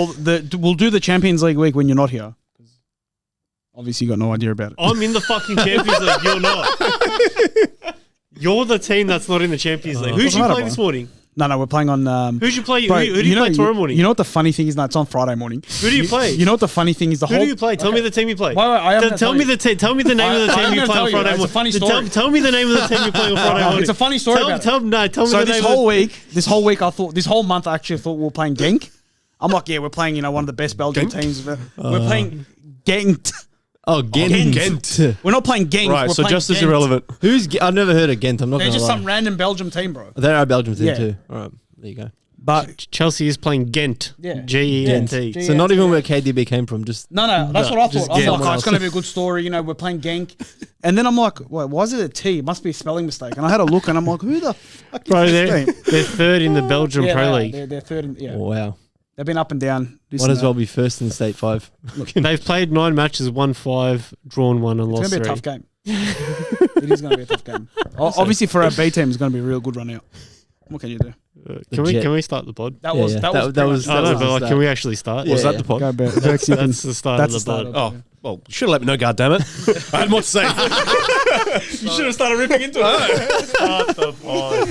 We'll do the Champions League week when you're not here. Obviously, you got no idea about it. I'm in the fucking Champions League. You're not. You're the team that's not in the Champions League. Who'd you play this morning? No, we're playing on... Who'd you play? Who do you play tomorrow morning? You know what the funny thing is? No, it's on Friday morning. Who do you play? You know what the funny thing is? Who do you play? Tell me the team you play. Tell me the name of the team you play on Friday morning. It's a funny story. Tell me the name of the team you play on Friday morning. It's a funny story Tell me the name. This whole week, this whole month, I actually thought we were playing Genk. I'm like, we're playing, one of the best Belgian teams. We're playing Genk. Oh, Ghent. We're not playing Genk. Right, so just as irrelevant. I've never heard of Ghent. I'm not going to lie. They're just some random Belgium team, bro. They're our Belgium team too. All right, there you go. But Chelsea is playing Ghent. Yeah. G-E-N-T. So not even where KDB came from. Just No, that's what I thought. I was like, it's going to be a good story. We're playing Genk. And then I'm like, why is it a T? It must be a spelling mistake. And I had a look and I'm like, who the fuck is this team? They're third in the Belgian Pro League. They're third in, Oh, wow. They've been up and down. Might as well be first in State 5. They've played 9 matches, won 5, drawn 1 and lost 3. It's going to be a tough game. It is going to be a tough game. Obviously, for our B team, it's going to be a real good run out. What can you do? Can we start the pod? That was. Can we actually start? Was that the pod? That's the start of the pod. Oh, well, you should have let me know, goddammit. I had more to say. You should have started ripping into it. Start the pod.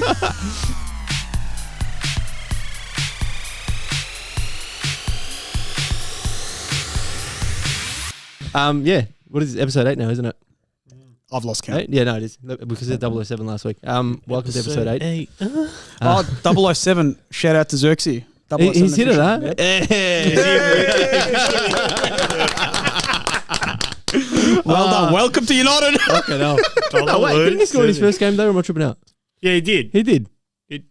What is it? Episode 8 now, isn't it? I've lost count. 8? Yeah, no, it is. Because it's 007 last week. Welcome to episode 8. 007. Shout out to Xerxes. He's hit it, huh? Well done. Welcome to United. Okay, no. Oh, wait, didn't he score in his first game though, or am I tripping out? Yeah, he did. He did. He did.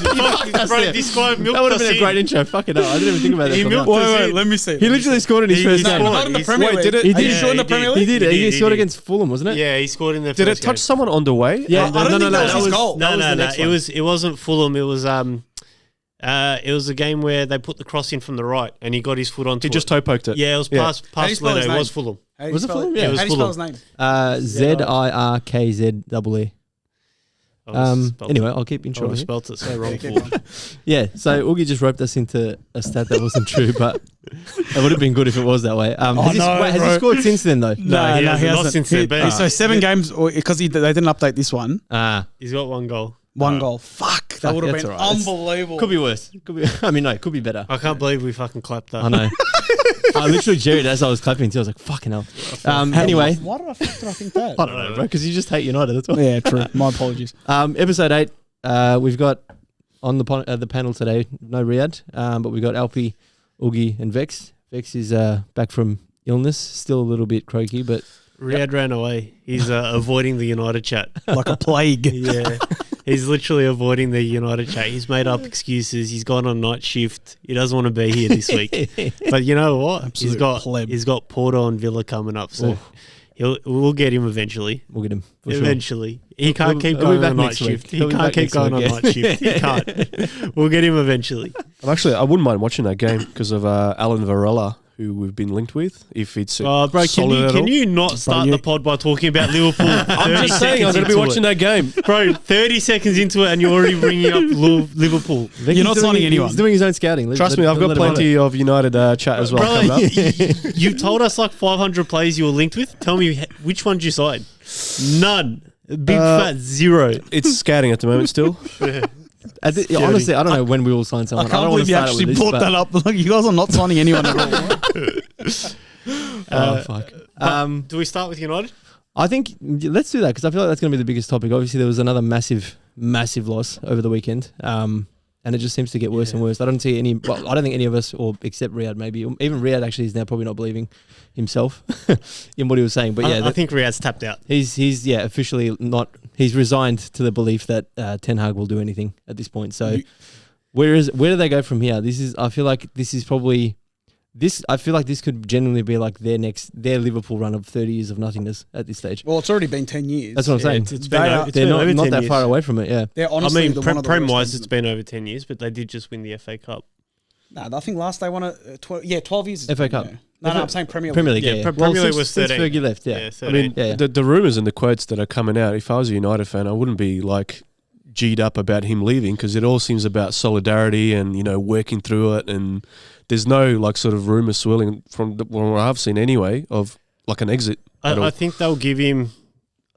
That would have been a great intro. Fucking hell. I didn't even think about that. Wait, let me see. He literally scored in his first game. Not in the Premier League. Did it? He did. Sure in the Premier League? He did. He scored against Fulham, wasn't it? Yeah, he scored in the Did first it touch game. someone on the way? Yeah. I don't think that was his goal. No. It wasn't Fulham. It was a game where they put the cross in from the right and he got his foot onto it. He just toe poked it. Yeah, it was past Leno. It was Fulham. Was it Fulham? Yeah, it was How do you spell his name? Zirkzee. Anyway, I'll keep I would introing. have spelt it so wrong. Yeah, so Oogie just roped us into a stat that wasn't true, but it would have been good if it was that way. Has he scored since then, though? No, he hasn't. Not since then. So 7 games, because they didn't update this one. He's got 1 goal. One goal. Fuck, that would have been unbelievable. Could be worse. Could be better. I can't believe we fucking clapped that. I know. I literally jerried as I was clapping until I was like, fucking hell. Anyway. Why did I think that? I don't know, bro, because you just hate United, that's why. Yeah, true. My apologies. Episode 8, we've got on the panel today, no Riad, but we've got Alpy, Oogie, and Vex. Vex is back from illness, still a little bit croaky, but... Riad ran away. He's avoiding the United chat. Like a plague. Yeah. He's literally avoiding the United chat. He's made up excuses. He's gone on night shift. He doesn't want to be here this week. But you know what? He's got Porto and Villa coming up. So we'll get him eventually. We'll get him. Eventually. Sure. He can't keep going on night shift. He can't keep going on night shift. He can't. We'll get him eventually. I wouldn't mind watching that game because of Alan Varela, who we've been linked with. If it's bro, can you not start the pod by talking about Liverpool? I'm just saying I'm going to be watching that game. Bro, 30 seconds into it and you're already bringing up Liverpool. You're not signing anyone. He's doing his own scouting. Trust me, I've got plenty of United chat as well coming up. You told us like 500 players you were linked with. Tell me which one did you sign? None. Big fat 0. It's scouting at the moment still. Honestly, I don't know when we will sign someone. I can't believe you actually brought that up. Like, you guys are not signing anyone at all. Fuck. Do we start with United? I think let's do that because I feel like that's going to be the biggest topic. Obviously, there was another massive loss over the weekend, and it just seems to get worse and worse. I don't see any. Well, I don't think any of us, or except Riad, maybe even Riad, actually is now probably not believing himself in what he was saying. But yeah, I think Riad's tapped out. He's officially not. He's resigned to the belief that Ten Hag will do anything at this point. So where do they go from here? I feel like this could genuinely be like their Liverpool run of 30 years of nothingness at this stage. Well, it's already been 10 years. That's what I'm saying. They're not that far away from it. Yeah. They're honestly Prem-wise, it's been over 10 years, but they did just win the FA Cup. No, I think last they won it. 12 years. FA Cup. No, I'm saying Premier League. Premier League, yeah. Premier League was 13. Since Fergie left, yeah. I mean, the rumours and the quotes that are coming out, if I was a United fan, I wouldn't be like G'd up about him leaving because it all seems about solidarity and, you know, working through it. And there's no like sort of rumour swirling from what I've seen anyway of like an exit. I think they'll give him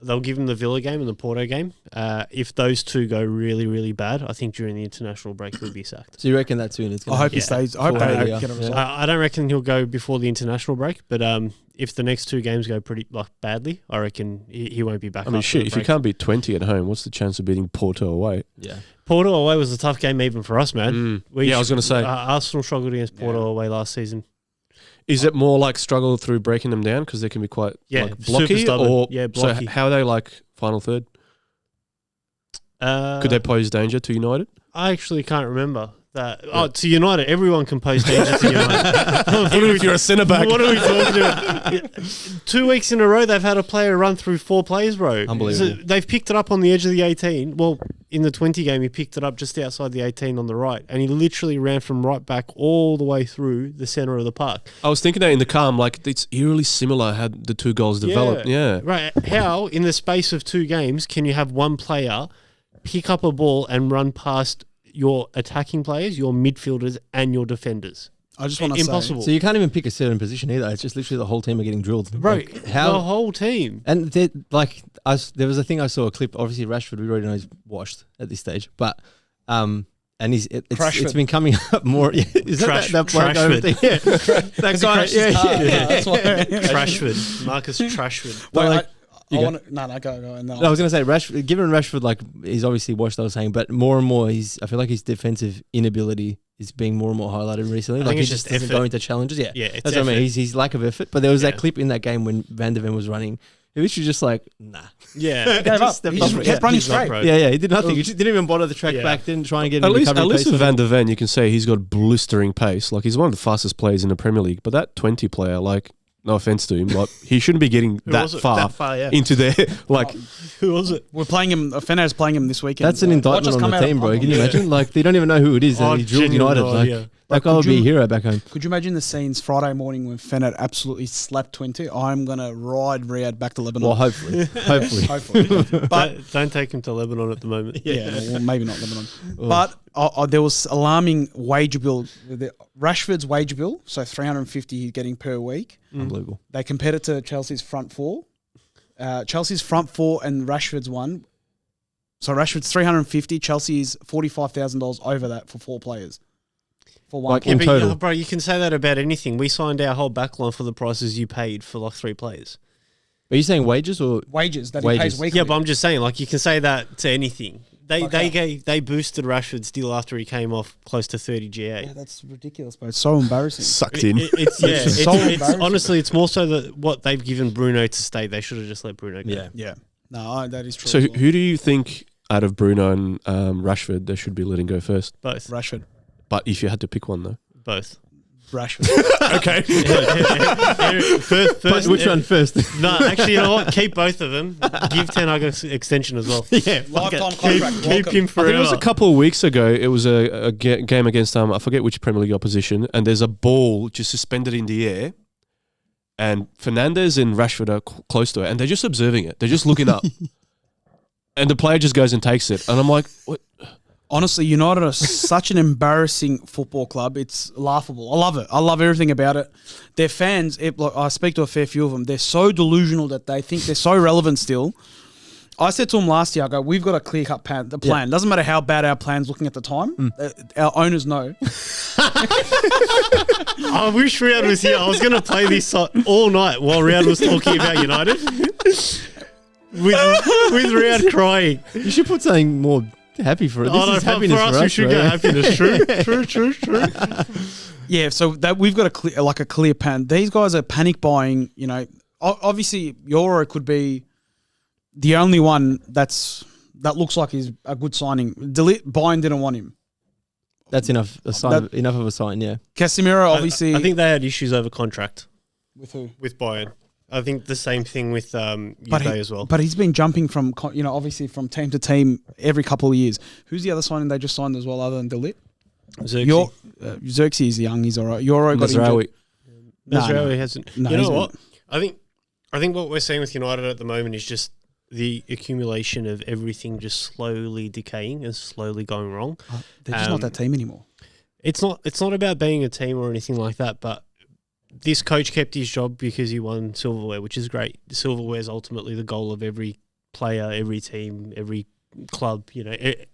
the Villa game and the Porto game. If those two go really, really bad, I think during the international break he'll be sacked. So you reckon that soon? I hope he stays. I hope they get a result. I don't reckon he'll go before the international break, but if the next two games go pretty badly, I reckon he won't be back. I mean, shit, if you can't beat 20 at home, what's the chance of beating Porto away? Yeah. Porto away was a tough game even for us, man. I was going to say. Arsenal struggled against Porto away last season. Is it more like struggle through breaking them down because they can be quite like blocky? Or blocky. So how are they like final third? Could they pose danger to United? I actually can't remember that. Oh, to United, everyone can pose danger to United. Even if you're a centre back. What are we talking about? 2 weeks in a row, they've had a player run through 4 players, bro. Unbelievable. So they've picked it up on the edge of the 18. Well, in the 20 game, he picked it up just outside the 18 on the right, and he literally ran from right back all the way through the centre of the park. I was thinking that in the calm, like it's eerily similar how the two goals developed. Yeah. Right. How, in the space of 2 games, can you have one player pick up a ball and run past your attacking players, your midfielders, and your defenders? I just want to impossible. So you can't even pick a certain position either. It's just literally the whole team are getting drilled. Right. Like, The whole team. And there was a thing I saw a clip. Obviously, Rashford, we already know he's washed at this stage, but and it's been coming up more. Yeah, is that bloke over there? Yeah, that guy. Yeah. That's why. Trashford, Marcus Trashford. But go. I was going to say Rashford. Given Rashford, like he's obviously washed. I was saying, but more and more, I feel like his defensive inability is being more and more highlighted recently. I like think he just doesn't effort. go into challenges. Yeah, it's that's what I mean. His lack of effort. But there was that clip in that game when Van der Ven was running. He was just like, nah. Yeah, gave up. He just kept running straight. Yeah. He did nothing. He just didn't even bother the track back. Didn't try and get at any least recovery pace with Van der Ven, you can say he's got blistering pace. Like he's one of the fastest players in the Premier League. But that 20 player, like, no offense to him, like he shouldn't be getting that far into there. Like, who was it? We're playing him. Fener's playing him this weekend. That's an indictment on the team, bro. Can you imagine? Like they don't even know who it is. And he drilled United. That guy would be a hero back home. Could you imagine the scenes Friday morning when Fener absolutely slapped 20? I'm going to ride Riad back to Lebanon. Well, hopefully. But don't take him to Lebanon at the moment. Yeah, well, maybe not Lebanon. But there was alarming wage bill. Rashford's wage bill, so 350 he's getting per week. Unbelievable. They compared it to Chelsea's front four. Chelsea's front four and Rashford's one. So Rashford's 350, Chelsea's $45,000 over that for 4 players. For one like in total. Bro, you can say that about anything. We signed our whole backline for the prices you paid for like 3 players. Are you saying wages or wages that he pays weekly? Yeah, but I'm just saying, like, you can say that to anything. They boosted Rashford's deal after he came off close to 30 GA. Yeah, that's ridiculous, bro. It's so embarrassing. Sucked in. It's honestly, it's more so that what they've given Bruno to stay. They should have just let Bruno go. Yeah. No, that is true. So who do you think out of Bruno and Rashford they should be letting go first? Both. Rashford. But if you had to pick one though, both. Rashford. Okay. First, which one first? No, actually, you know what? Keep both of them. Give Ten Hag an extension as well. Yeah, lifetime contract. Keep him forever. I think it was a couple of weeks ago. It was a game against I forget which Premier League opposition, and there's a ball just suspended in the air, and Fernandes and Rashford are close to it, and they're just observing it. They're just looking up, and the player just goes and takes it, and I'm like, what? Honestly, United are such an embarrassing football club. It's laughable. I love it. I love everything about it. Their fans, I speak to a fair few of them, they're so delusional that they think they're so relevant still. I said to them last year, I go, we've got a clear-cut plan. Yeah. Doesn't matter how bad our plan's looking at the time. Our owners know. I wish Riad was here. I was going to play this all night while Riad was talking about United. with Riad crying. You should put something more happy for it. This is happiness for us. We should get happiness. True. Yeah, so that we've got a clear plan. These guys are panic buying. You know, obviously Euro could be the only one that looks like is a good signing. Bayern didn't want him. That's enough. Enough of a sign. Yeah. Casemiro obviously. I think they had issues over contract. With who? With Bayern. I think the same thing with Juve as well. But he's been jumping from, obviously from team to team every couple of years. Who's the other signing they just signed as well other than De Ligt? Xerxes is young. He's all right. Euro got injured. Mazraoui hasn't. No, you know what? I think what we're seeing with United at the moment is just the accumulation of everything just slowly decaying and slowly going wrong. They're just not that team anymore. It's not about being a team or anything like that, but this coach kept his job because he won silverware, which is great. Silverware is ultimately the goal of every player, every team, every club.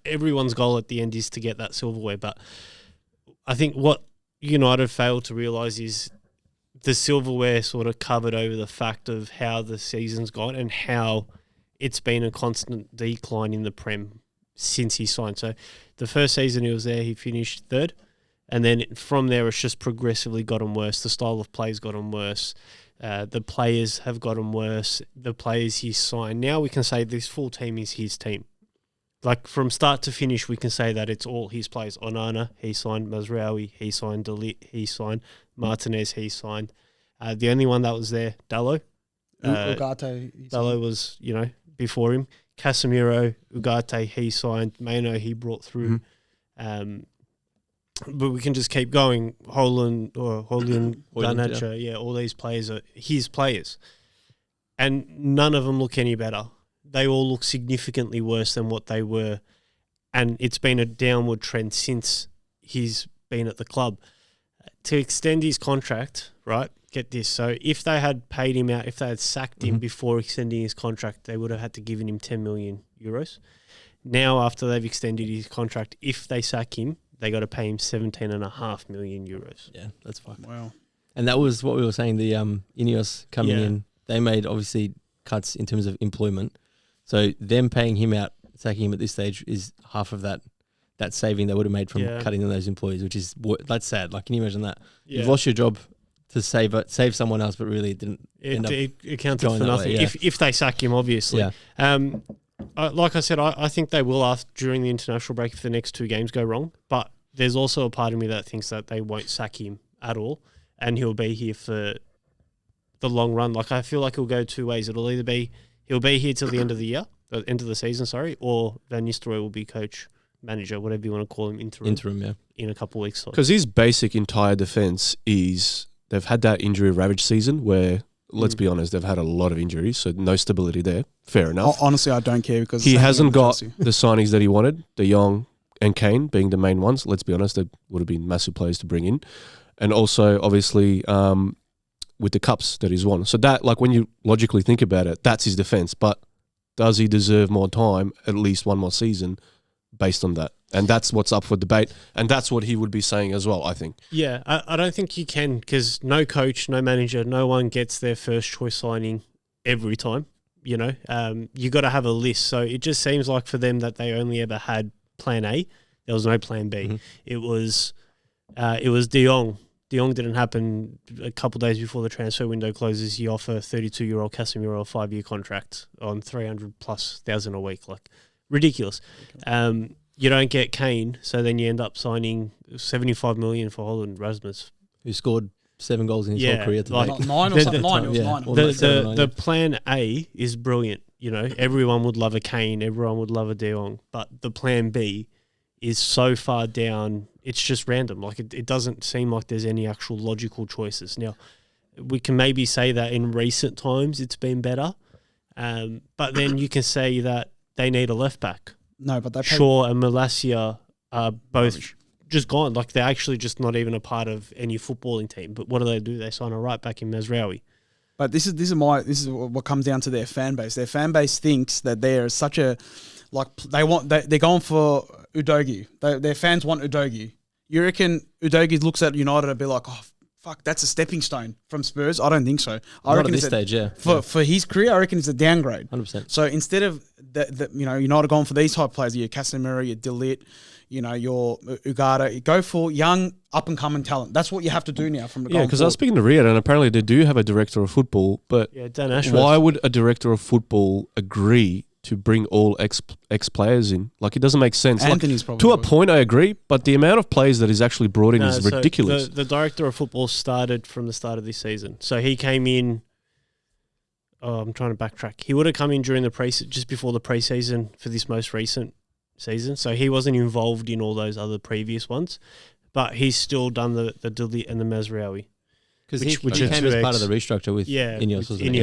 Everyone's goal at the end is to get that silverware. But I think what United failed to realise is the silverware sort of covered over the fact of how the season's gone and how it's been a constant decline in the Prem since he signed. So the first season he was there, he finished third. And then from there, it's just progressively gotten worse. The style of play's gotten worse. The players have gotten worse. The players he's signed. Now we can say this full team is his team. Like from start to finish, we can say that it's all his players. Onana, he signed. Mazraoui, he signed. Delit, he signed. Martinez, he signed. The only one that was there, Dalot. Ugarte. Dalot was, before him. Casemiro, Ugarte, he signed. Mano, he brought through. But we can just keep going. Holland, Garnacho, all these players are his players. And none of them look any better. They all look significantly worse than what they were. And it's been a downward trend since he's been at the club. To extend his contract, right, get this. So if they had paid him out, if they had sacked him before extending his contract, they would have had to give him 10 million euros. Now, after they've extended his contract, if they sack him, they got to pay him 17.5 million euros. Yeah, that's fucked. Wow. And that was what we were saying, the Ineos coming in, they made obviously cuts in terms of employment. So them paying him out, sacking him at this stage is half of that saving they would have made from cutting those employees, which is, that's sad. Like, can you imagine that? Yeah. You've lost your job to save someone else, but really it didn't it counted for nothing. Way, if they sack him, obviously. Yeah. Like I said, I think they will after during the international break if the next two games go wrong. But there's also a part of me that thinks that they won't sack him at all, and he'll be here for the long run. Like, I feel like it'll go two ways. It'll either be he'll be here till the end of the year, end of the season, or Van Nistelrooy will be coach, manager, whatever you want to call him, interim, in a couple of weeks. Because his basic entire defense is they've had that injury ravaged season where, let's be honest, they've had a lot of injuries, so no stability there. Fair enough. Honestly, I don't care because he hasn't got the signings that he wanted, De Jong and Kane being the main ones. Let's be honest, they would have been massive players to bring in. And also, obviously, with the cups that he's won. So that, like, when you logically think about it, that's his defense. But does he deserve more time, at least one more season, based on that? And that's what's up for debate. And that's what he would be saying as well, I think. Yeah, I don't think you can, because no coach, no manager, no one gets their first choice signing every time. You got to have a list. So it just seems like for them that they only ever had plan A. There was no plan B. Mm-hmm. It was De Jong. De Jong didn't happen a couple of days before the transfer window closes. You offer 32-year-old Casemiro a 5-year contract on 300,000+ a week. Like, ridiculous. You don't get Kane, so then you end up signing 75 million for Holland Rasmus, who scored 7 goals in his whole career. Nine or something. The plan A is brilliant. Everyone would love a Kane, everyone would love a De Jong, but the plan B is so far down, it's just random. Like, it doesn't seem like there's any actual logical choices. Now, we can maybe say that in recent times it's been better, but then you can say that they need a left back. No, but they Shaw and Malacia are both just gone. Like, they're actually just not even a part of any footballing team. But what do? They sign a right back in Mazraoui. But this is what comes down to their fan base. Their fan base thinks that they're such a they're going for Udogie. Their fans want Udogie. You reckon Udogie looks at United and be like, oh, fuck, that's a stepping stone from Spurs? I don't think so. I reckon at this stage, yeah. For his career, I reckon it's a downgrade. 100%. So instead of United going for these type of players, your Casemiro, your Delit, your Ugarte, go for young, up-and-coming talent. That's what you have to do now from the Yeah, because I was speaking to Riad, and apparently they do have a director of football, but Dan Ashworth. Why would a director of football agree to bring all ex-players in? Like, it doesn't make sense. Anthony's probably to a point, I agree, but the amount of players that he's actually brought in is ridiculous. The director of football started from the start of this season. So he came in... I'm trying to backtrack. He would have come in during the just before the pre-season for this most recent season. So he wasn't involved in all those other previous ones, but he's still done the Delit and the Mazraoui. Because he which came as part of the restructure with Ineos, wasn't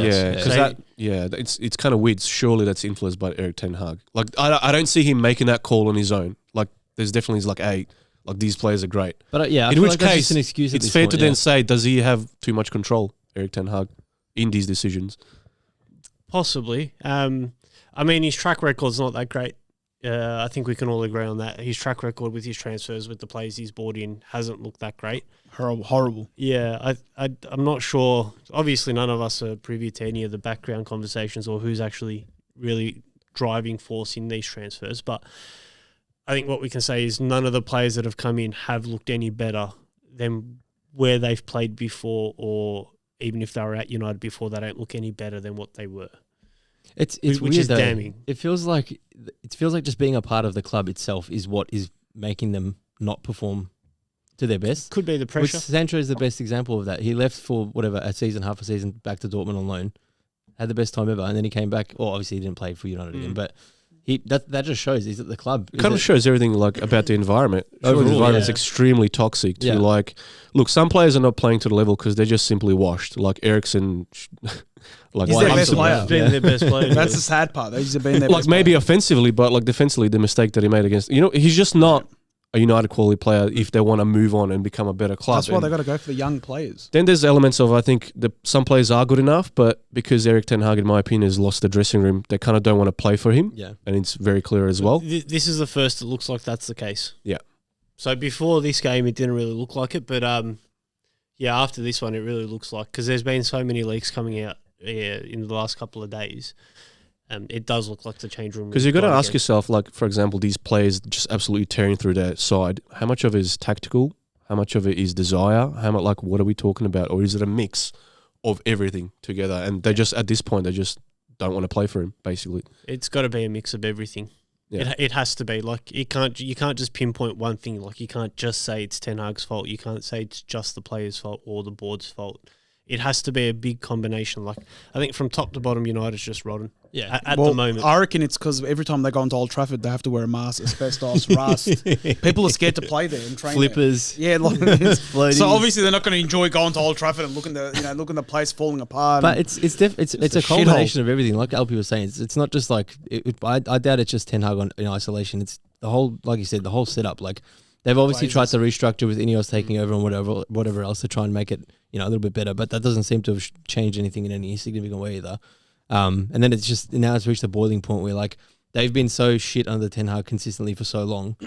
it? It's kind of weird. Surely that's influenced by Erik ten Hag. Like I don't see him making that call on his own. Like there's definitely like these players are great. But I in feel which like that's case just an excuse at it's this fair point, to then say, does he have too much control, Erik ten Hag, in these decisions? Possibly. I mean, his track record's not that great. I think we can all agree on that. His track record with his transfers, with the players he's brought in, hasn't looked that great. Horrible. Yeah, I'm not sure. Obviously, none of us are privy to any of the background conversations or who's actually really driving force in these transfers. But I think what we can say is none of the players that have come in have looked any better than where they've played before, or even if they were at United before, they don't look any better than what they were. It's which weird, is though. damning. It feels like just being a part of the club itself is what is making them not perform to their best. Could be the pressure. Sancho is the best example of that. He left for half a season back to Dortmund on loan, had the best time ever, and then he came back. Well, obviously he didn't play for United again, but that just shows he's at the club. It kind of shows everything like about the environment. Overall, the environment's extremely toxic. Look, some players are not playing to the level because they're just simply washed. Like Eriksen, like he's their best player. Been their best player. That's the sad part. He's been their like best maybe player. offensively, but like defensively, the mistake that he made against he's just not a United quality player if they want to move on and become a better club. That's why they got to go for the young players. Then there's elements of I think some players are good enough, but because Erik ten Hag, in my opinion, has lost the dressing room, they kind of don't want to play for him. Yeah, and it's very clear as well. This is the first that looks like that's the case. Yeah. So before this game, it didn't really look like it, but after this one, it really looks like, because there's been so many leaks coming out in the last couple of days. It does look like the change room. Because you've got to ask yourself, like, for example, these players just absolutely tearing through their side. How much of it is tactical? How much of it is desire? How much, like, what are we talking about? Or is it a mix of everything together? And they just, at this point, they just don't want to play for him, basically. It's got to be a mix of everything. Yeah. It has to be. Like, you can't just pinpoint one thing. Like, you can't just say it's Ten Hag's fault. You can't say it's just the player's fault or the board's fault. It has to be a big combination. Like, I think from top to bottom, United's just rotten. Yeah, at the moment. I reckon it's because every time they go into Old Trafford, they have to wear a mask, asbestos, rust. People are scared to play there and train flippers. There. Yeah, like, so obviously they're not going to enjoy going to Old Trafford and looking the place falling apart. But it's a combination of everything. Like Alpy was saying, it's not just like I doubt it's just Ten Hag in isolation. It's the whole, like you said, the whole setup. Like they've obviously tried to restructure with Ineos taking over and whatever else to try and make it a little bit better. But that doesn't seem to have changed anything in any significant way either. And then it's reached a boiling point where like they've been so shit under Ten Hag consistently for so long.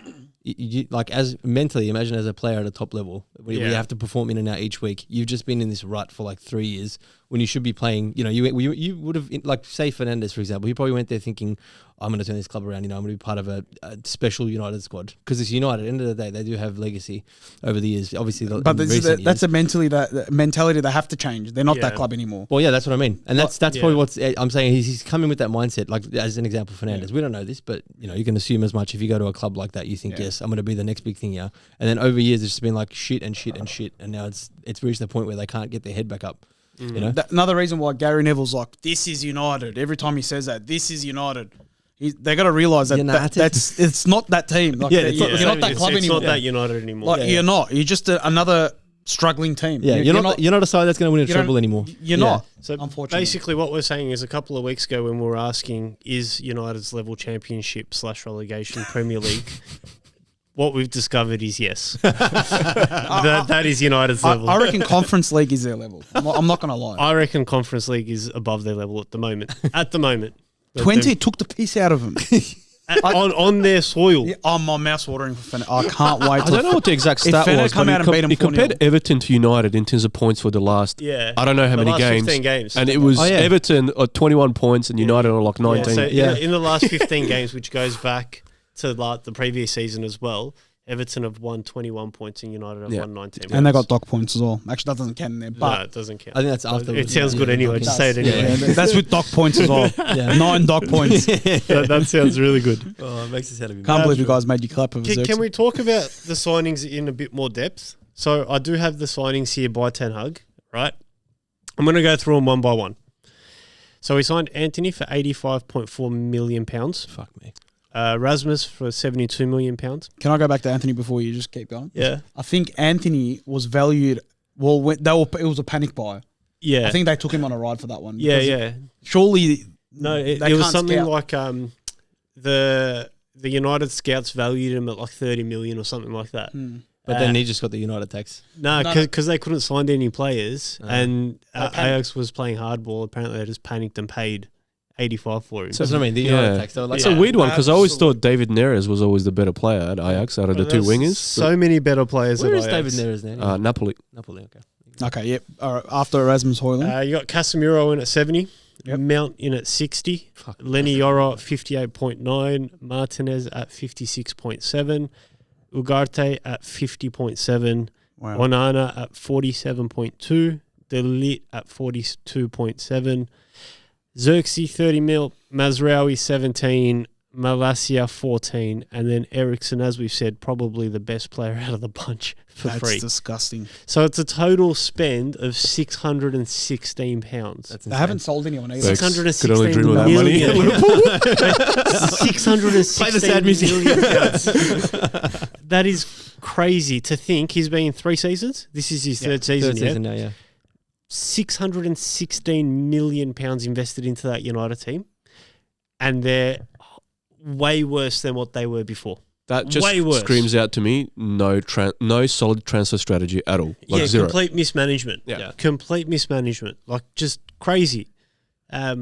You, like as mentally, imagine as a player at a top level where you have to perform in and out each week. You've just been in this rut for like 3 years when you should be playing. You would have, like say Fernandes for example. He probably went there thinking, I'm going to turn this club around. I'm going to be part of a special United squad because it's United. At the end of the day, they do have legacy over the years. Obviously, but that's a mentality they have to change. They're not that club anymore. Well, yeah, that's what I mean, and that's probably what I'm saying. He's coming with that mindset. Like as an example, Fernandes. We don't know this, but you can assume as much if you go to a club like that. You think, yes, I'm going to be the next big thing here. And then over years, it's just been like shit and shit and shit, and now it's reached the point where they can't get their head back up. Another reason why Gary Neville's like, this is United. Every time he says that, this is United. They got to realise that it's not that team. Like you're not that club anymore. It's not that United anymore. Like you're not. You're just another struggling team. Yeah, you're not a side that's going to win a treble anymore. You're not. So unfortunately, basically, what we're saying is a couple of weeks ago when we were asking, is United's level championship / relegation Premier League? What we've discovered is yes. that is United's level. I reckon Conference League is their level. I'm not going to lie. I reckon Conference League is above their level at the moment. 20 took the piss out of them. on their soil. Yeah, my mouth's watering for Fenner. I can't wait. I don't know what the exact stat was, but he compared Everton to United in terms of points for the last, I don't know how many games. 15 games. And it was Everton 21 points and United are like 19. In the last 15 games, which goes back to the previous season as well, Everton have won 21 points and United have won 19 points. And they got dock points as well. Actually, that doesn't count in there. But no, it doesn't count. I think that's after. It sounds good anyway. Just say it anyway. Yeah, that's with dock points as well. 9 dock points. That sounds really good. Oh, it makes us head of Can't believe you guys made you clap of Can we talk about the signings in a bit more depth? So I do have the signings here by Ten Hag, right? I'm going to go through them one by one. So we signed Anthony for £85.4 million. Fuck me. Rasmus for £72 million. Can I go back to Anthony before you just keep going? Yeah. I think Anthony was valued Well, it was a panic buy. Yeah. I think they took him on a ride for that one. Yeah. Surely, no, it was something scout. Like the United scouts valued him at like 30 million or something like that. But then he just got the United tax. No, because they couldn't sign any players, and Ajax was playing hardball. Apparently, they just panicked and paid 85 for him. So that's what I mean. The United tax. So it's a weird one because I always thought David Neres was always the better player at Ajax out of the two wingers. So many better players. Where at is Ajax. David Neres now? Napoli. Napoli. Okay. Okay. Yep. All right. After Erasmus Højlund, you got Casemiro in at 70. Yep. Mount in at 60. Lenny Yoro at 58.9. Martinez at 56.7. Ugarte at 50.7. Wow. Onana at 47.2. De Ligt at 42.7. Xerxes 30 mil. Mazraoui 17. Malacia 14. And then Ericsson, as we've said, probably the best player out of the bunch for free. That's disgusting. So it's a total spend of £616. They haven't sold anyone either. Could only dream of that money at Liverpool. £616 million. That is crazy to think. He's been in 3 seasons. This is his third season. Third season now, yeah. £616 million invested into that United team, and they're way worse than what they were before. That just screams out to me, no solid transfer strategy at all. Like zero. Complete mismanagement. Yeah. Complete mismanagement. Like just crazy. I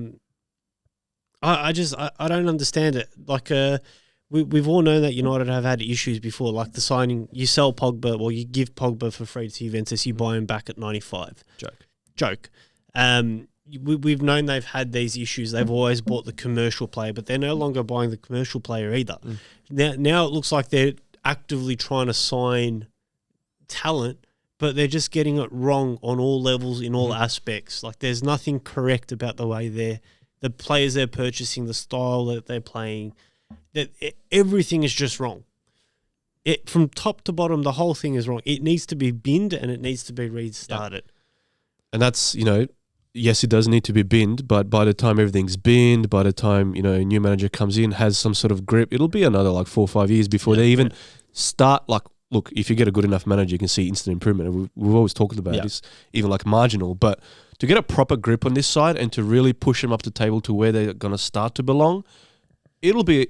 don't understand it. Like we've all known that United have had issues before, like the signing, you sell Pogba, well you give Pogba for free to Juventus, you buy him back at 95. Joke. We've known they've had these issues. They've always bought the commercial player, but they're no longer buying the commercial player either. Now it looks like they're actively trying to sign talent, but they're just getting it wrong on all levels, in all aspects. Like there's nothing correct about the way the players they're purchasing, the style that they're playing. Everything is just wrong. From top to bottom, the whole thing is wrong. It needs to be binned and it needs to be restarted. And that's, yes, it does need to be binned, but by the time everything's binned, by the time, a new manager comes in, has some sort of grip, it'll be another 4 or 5 years before they even start. Look, if you get a good enough manager, you can see instant improvement. We've always talked about this, even marginal, but to get a proper grip on this side and to really push them up the table to where they're going to start to belong, it'll be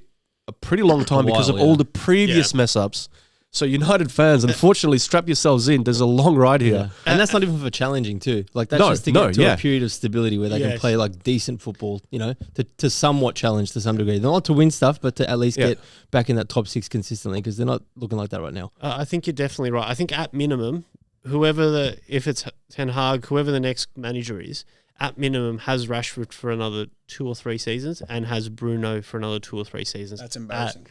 a pretty long time because of all the previous mess-ups. So United fans, unfortunately, strap yourselves in. There's a long ride here. Yeah. And that's not even for challenging too. That's just to get to a period of stability where they can play decent football, to somewhat challenge to some degree. Not to win stuff, but to at least get back in that top 6 consistently, because they're not looking like that right now. I think you're definitely right. I think at minimum, if it's Ten Hag, whoever the next manager is, at minimum has Rashford for another 2 or 3 seasons and has Bruno for another 2 or 3 seasons. That's embarrassing.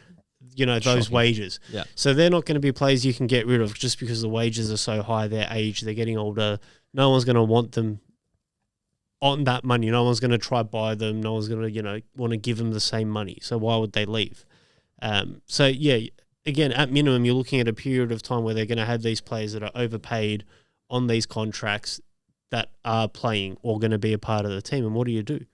Those shocking wages. Yeah. So they're not going to be players you can get rid of just because the wages are so high, their age, they're getting older. No one's going to want them on that money. No one's going to try buy them. No one's going to, want to give them the same money. So why would they leave? Again, at minimum, you're looking at a period of time where they're going to have these players that are overpaid on these contracts that are playing or going to be a part of the team. And what do?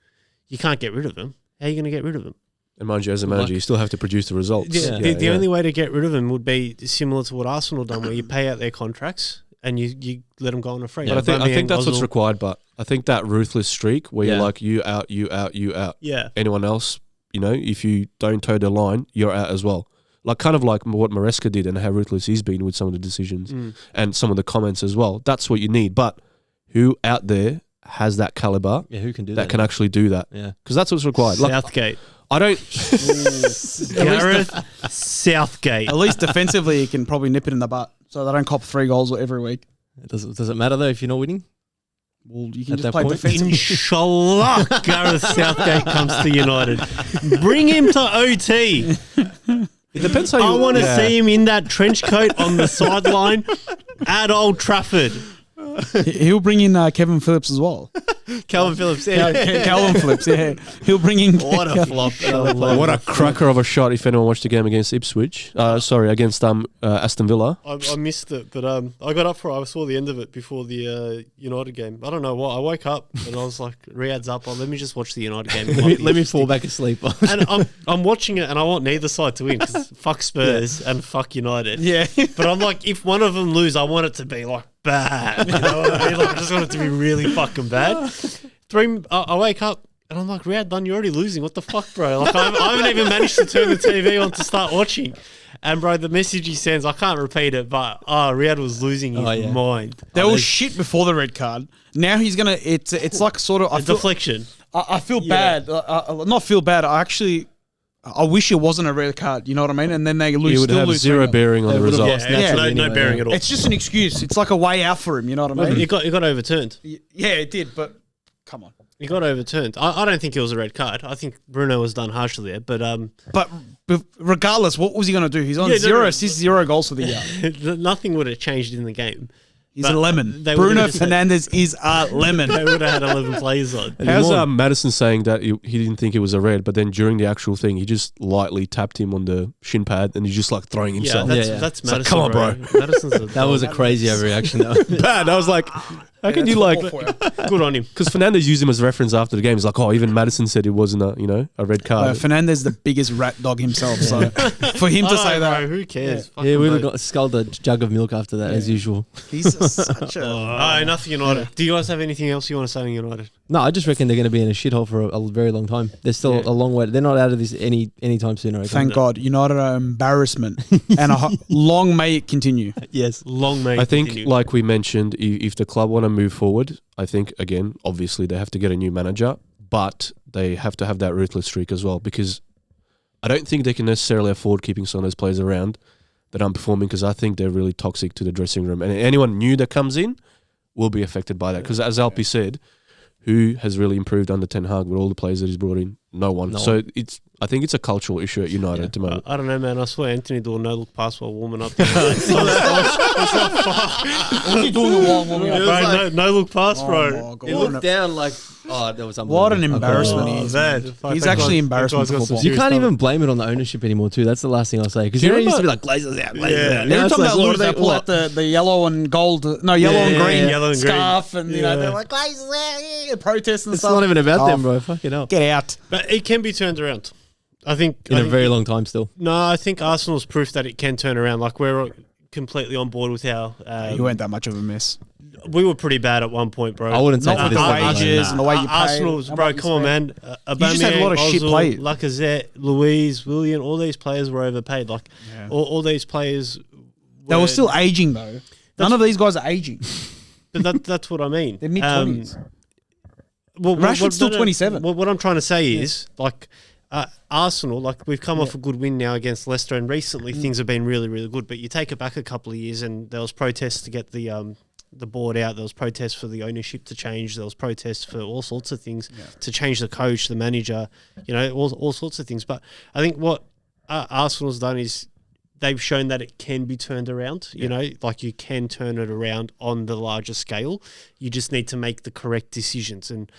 You can't get rid of them. How are you going to get rid of them? And mind you, as a manager, you still have to produce the results. The only way to get rid of them would be similar to what Arsenal done, where you pay out their contracts and you let them go on a free. But I think that's what's required. But I think that ruthless streak where you're you out. Yeah. Anyone else, if you don't toe the line, you're out as well. Kind of like what Maresca did and how ruthless he's been with some of the decisions and some of the comments as well. That's what you need. But who out there has that caliber? Yeah, who can do that? That can actually do that. Yeah, because that's what's required. Southgate. I don't. Gareth Southgate. At least defensively, he can probably nip it in the butt, so they don't cop 3 goals every week. Does it matter though if you're not winning? Well, you can just play defensively. Inshallah, Gareth Southgate comes to United. Bring him to OT. It depends how I want to see him in that trench coat on the sideline at Old Trafford. He'll bring in Kevin Phillips as well. Calvin Phillips. Yeah. Calvin flips. Yeah, he'll bring in. What a flop. What a cracker of a shot! If anyone watched the game against Ipswich, against Aston Villa. I missed it, but I got up for it. I saw the end of it before the United game. I don't know what. I woke up and I was like, Riad's up. Let me just watch the United game. let me fall back asleep. And I'm watching it, and I want neither side to win because fuck Spurs and fuck United. Yeah, but I'm like, if one of them lose, I want it to be like bad. You know what I mean? Like, I just want it to be really fucking bad. I wake up. And I'm like, Riad, you're already losing. What the fuck, bro? Like, I haven't even managed to turn the TV on to start watching. And, bro, the message he sends, I can't repeat it, but Riad was losing his mind. They were shit before the red card. Now he's going to, it's like sort of... A deflection. I feel bad. Not feel bad. I wish it wasn't a red card. You know what I mean? And then they lose. He would have zero bearing on the results. No bearing at all. It's just an excuse. It's like a way out for him. You know what I mean? It got overturned. Yeah, it did. But come on. He got overturned. I don't think it was a red card. I think Bruno was done harshly there. But regardless, what was he going to do? He's on zero assists, 0 goals for the year. Nothing would have changed in the game. He's a lemon. Bruno Fernandes is a lemon. They would have had 11 players on. How's Madison saying that he didn't think it was a red, but then during the actual thing, he just lightly tapped him on the shin pad and he's just like throwing himself. That's Madison. Like, come on, bro. That was a crazy overreaction. Bad. I was like, how can you like... Good on him. Because Fernandes used him as reference after the game. He's like, even Madison said it wasn't a red card. Fernandes is the biggest rat dog himself. So for him to say that... Who cares? Yeah, we got sculled a jug of milk after that, as usual. He's such a... Nothing United. Do you guys have anything else you want to say on United? No, I just reckon they're going to be in a shithole for a very long time. They're still a long way. They're not out of this anytime soon. I reckon. Thank God. United are embarrassment. And long may it continue. Yes. Long may I think, like we mentioned, if the club want to move forward, I think, again, obviously they have to get a new manager, but they have to have that ruthless streak as well, because I don't think they can necessarily afford keeping some of those players around that aren't performing, because I think they're really toxic to the dressing room. And anyone new that comes in will be affected by that. Because as Alpy said, who has really improved under Ten Hag with all the players that he's brought in? No one. So I think it's a cultural issue at United at the moment. I don't know, man. I saw Anthony do a no-look pass while warming up. What's he doing while warming up? No-look pass, bro. He looked down like, that was unbelievable. What an embarrassment he is. He's actually embarrassment for football. You can't even blame it on the ownership anymore, too. That's the last thing I'll say. Because you used to be like, Glazers out, Glazers out. Every time they lose, they pull out the yellow and gold, yellow and green scarf, and they're like, Glazers out, protesting and it's stuff. It's not even about them, bro. Fuck it up. Get out. But it can be turned around. I think in a very long time still. No, I think Arsenal's proof that it can turn around. Like, we're completely on board with how you weren't that much of a mess. We were pretty bad at one point, bro. I wouldn't say not with the wages and the way you paid. Arsenal's, bro, come on, man. You just had a lot of shit players. Lacazette, Louise, Willian, all these players were overpaid. Like, all these players. They were still aging, though. None of these guys are aging. But that's what I mean. They're mid-20s. Rashford's still 27. What I'm trying to say is, like, Arsenal, like, we've come off a good win now against Leicester, and recently things have been really, really good. But you take it back a couple of years, and there was protests to get the board out. There was protests for the ownership to change. There was protests for all sorts of things to change the coach, the manager, all sorts of things. But I think what Arsenal's done is they've shown that it can be turned around. You know, like, you can turn it around on the larger scale. You just need to make the correct decisions, and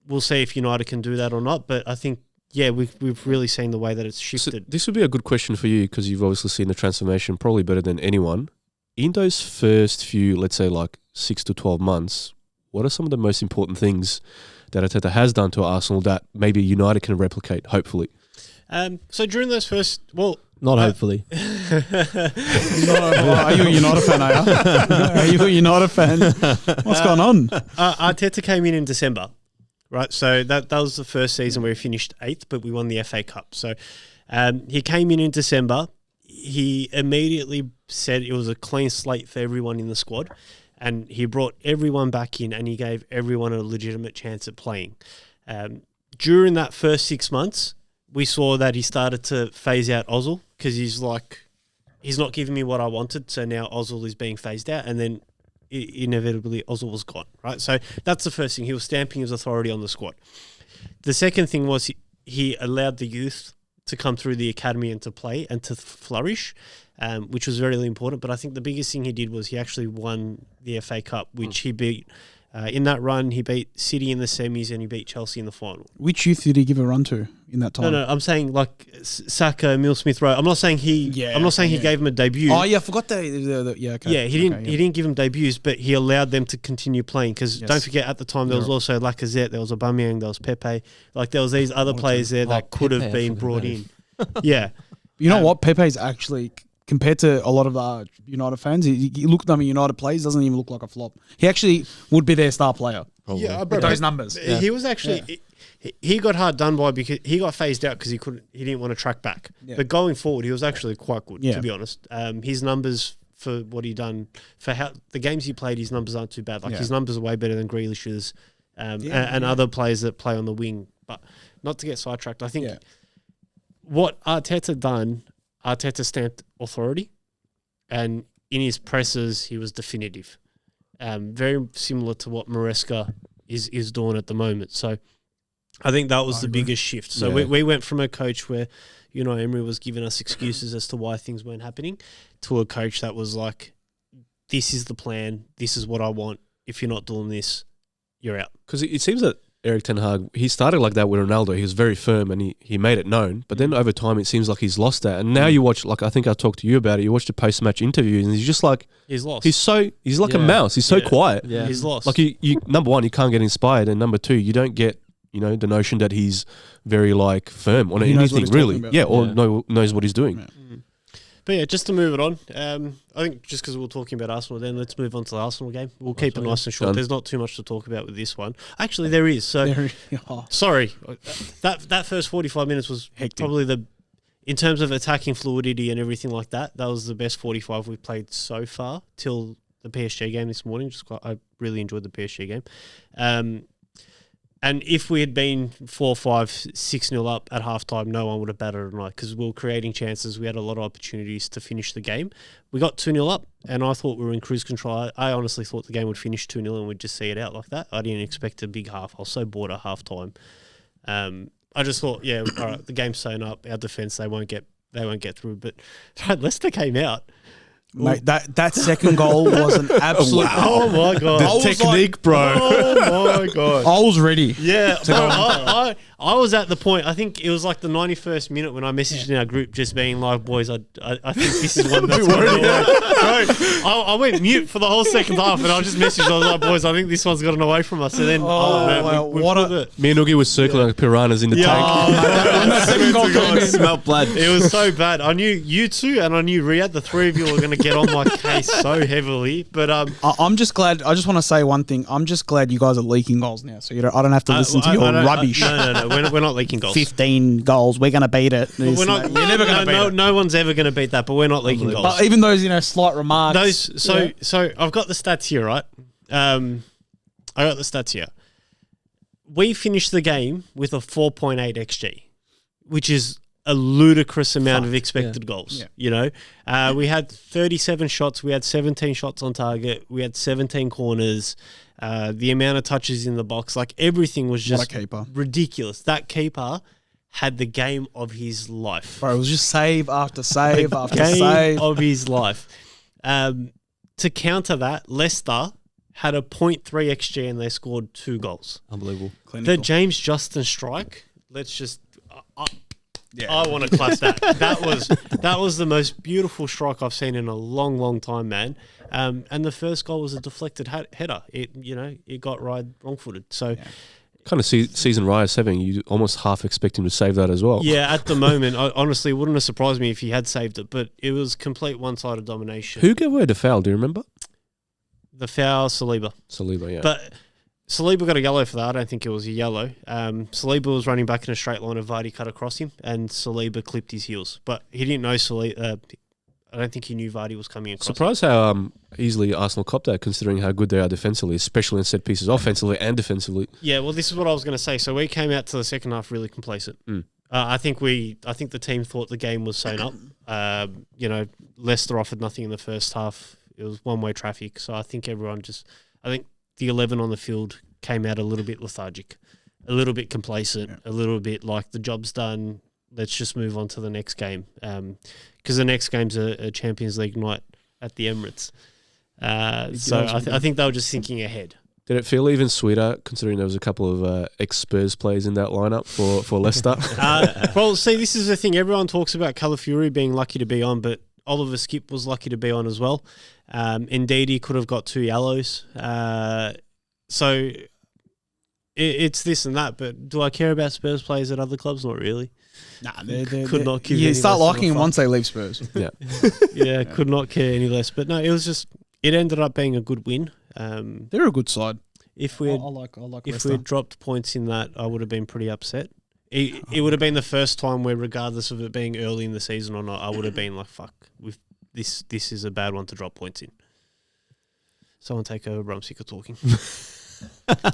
we'll see if United can do that or not. But I think, we've really seen the way that it's shifted. So this would be a good question for you, because you've obviously seen the transformation probably better than anyone. In those first few, let's say, like 6 to 12 months, what are some of the most important things that Arteta has done to Arsenal that maybe United can replicate, hopefully? So during those first, not hopefully. Are you a United fan, are you a United fan? What's going on? Arteta came in December, right? So that was the first season where he finished 8th, but we won the FA Cup. So he came in December. He immediately said it was a clean slate for everyone in the squad, and he brought everyone back in, and he gave everyone a legitimate chance at playing. During that first 6 months, we saw that he started to phase out Ozil, because he's not giving me what I wanted, so now Ozil is being phased out, and then inevitably Ozil was gone, right? So that's the first thing. He was stamping his authority on the squad. The second thing was he allowed the youth to come through the academy and to play and to flourish, which was very, really important. But I think the biggest thing he did was he actually won the FA Cup, which he beat In that run, he beat City in the semis and he beat Chelsea in the final. Which youth did he give a run to in that time? No, I'm saying like Saka, Emile Smith-Rowe. I'm not saying he gave him a debut. Oh yeah, I forgot the yeah. Okay. Yeah, he didn't give him debuts, but he allowed them to continue playing because don't forget at the time there was also Lacazette, there was Aubameyang, there was Pepe. Like there was these other players there that could have been brought in. Yeah, you know what? Pepe's actually, compared to a lot of the United fans, he look at them in United plays, doesn't even look like a flop. He actually would be their star player. Probably. Yeah, with those numbers. He was actually he got hard done by because he got phased out because he didn't want to track back. Yeah. But going forward, he was actually quite good to be honest. His numbers for what he done for how the games he played, his numbers aren't too bad. Like his numbers are way better than Grealish's and other players that play on the wing. But not to get sidetracked, I think what Arteta done. Arteta stamped authority, and in his presses, he was definitive. Very similar to what Maresca is doing at the moment. So I think that was the biggest shift. So we went from a coach where, Emery was giving us excuses as to why things weren't happening to a coach that was like, this is the plan. This is what I want. If you're not doing this, you're out. Because it seems that Erik ten Hag, he started like that with Ronaldo. He was very firm and he made it known. But then over time, it seems like he's lost that. And now you watch, like I think I talked to you about it, you watch the post-match interview and he's just like... He's lost. He's like a mouse. He's so quiet. Yeah. He's lost. Like, you number one, you can't get inspired. And number two, you don't get, the notion that he's very, like, firm on anything, really. Yeah, or knows what he's doing. Yeah. But yeah, just to move it on, I think just because we're talking about Arsenal then, let's move on to the Arsenal game. We'll keep it nice and short. There's not too much to talk about with this one. Actually, there is. So, sorry. That first 45 minutes was hectic. Probably in terms of attacking fluidity and everything like that, that was the best 45 we've played so far till the PSG game this morning. I really enjoyed the PSG game. And if we had been 4-5, 6-0 up at halftime, no one would have batted an eye because we were creating chances. We had a lot of opportunities to finish the game. We got 2-0 up, and I thought we were in cruise control. I honestly thought the game would finish 2-0 and we'd just see it out like that. I didn't expect a big half. I was so bored at halftime. I just thought, all right, the game's sewn up. Our defence, they won't get through. But Leicester came out. Mate, that second goal was an absolute... Wow. Oh, my God. The technique, bro. Oh, my God. I was ready. Yeah. I was at the point, I think it was like the 91st minute when I messaged in our group just being like, boys, I think this is one that's going to work. I went mute for the whole second half and I just messaged, I was like, boys, I think this one's gotten away from us. And then, me and Noogie was circling like piranhas in the tank. Smelled blood. It was so bad. I knew you two and I knew Riad, the three of you were going to get on my case so heavily. But I'm just glad. I just want to say one thing. I'm just glad you guys are leaking goals now, so I don't have to listen to your rubbish. No. We're not leaking goals. 15 goals. We're going to beat it. We're not. You're never going to beat it. No one's ever going to beat that. But we're not leaking goals. But even those, slight remarks. So I've got the stats here, right? I got the stats here. We finished the game with a 4.8 xG, which is a ludicrous amount of expected goals. Yeah. We had 37 shots. We had 17 shots on target. We had 17 corners. The amount of touches in the box, like everything was just ridiculous. That keeper had the game of his life. Bro, it was just save after save after game save. of his life. To counter that, Leicester had a 0.3 xG and they scored 2 goals. Unbelievable. Clinical. The James Justin strike, let's just... I want to clap that. That was the most beautiful strike I've seen in a long, long time, man. And the first goal was a deflected header. It got Riad wrong-footed. So, kind of season Riad's having, you almost half expect him to save that as well. Yeah, at the moment, honestly, it wouldn't have surprised me if he had saved it. But it was complete one-sided domination. Who gave away the foul? Do you remember? The foul, Saliba. Yeah. But Saliba got a yellow for that. I don't think it was a yellow. Saliba was running back in a straight line and Vardy cut across him and Saliba clipped his heels. But he didn't know Saliba. I don't think he knew Vardy was coming across. Surprised how easily Arsenal copped that, considering how good they are defensively, especially in set pieces, offensively and defensively. Yeah, well, this is what I was going to say. So we came out to the second half really complacent. I think the team thought the game was sewn up. Leicester offered nothing in the first half. It was one-way traffic. So I think everyone the 11 on the field came out a little bit lethargic, a little bit complacent, a little bit like the job's done. Let's just move on to the next game. Because the next game's a Champions League night at the Emirates. I think they were just thinking ahead. Did it feel even sweeter considering there was a couple of ex-Spurs players in that lineup for Leicester? Well, see, this is the thing. Everyone talks about Calafiori being lucky to be on, but Oliver Skip was lucky to be on as well. Indeed, he could have got 2 yellows. So it's this and that, but do I care about Spurs players at other clubs? Not really. Nah, not give you any start less of liking a them fuck. once they leave Spurs. Yeah. Yeah, could not care any less. But no, it ended up being a good win. They're a good side. If I we like if Leicester. we had dropped points in that, I would have been pretty upset. It would have been the first time where, regardless of it being early in the season or not, I would have been like, "Fuck, this is a bad one to drop points in." Someone take over. I'm sick of talking.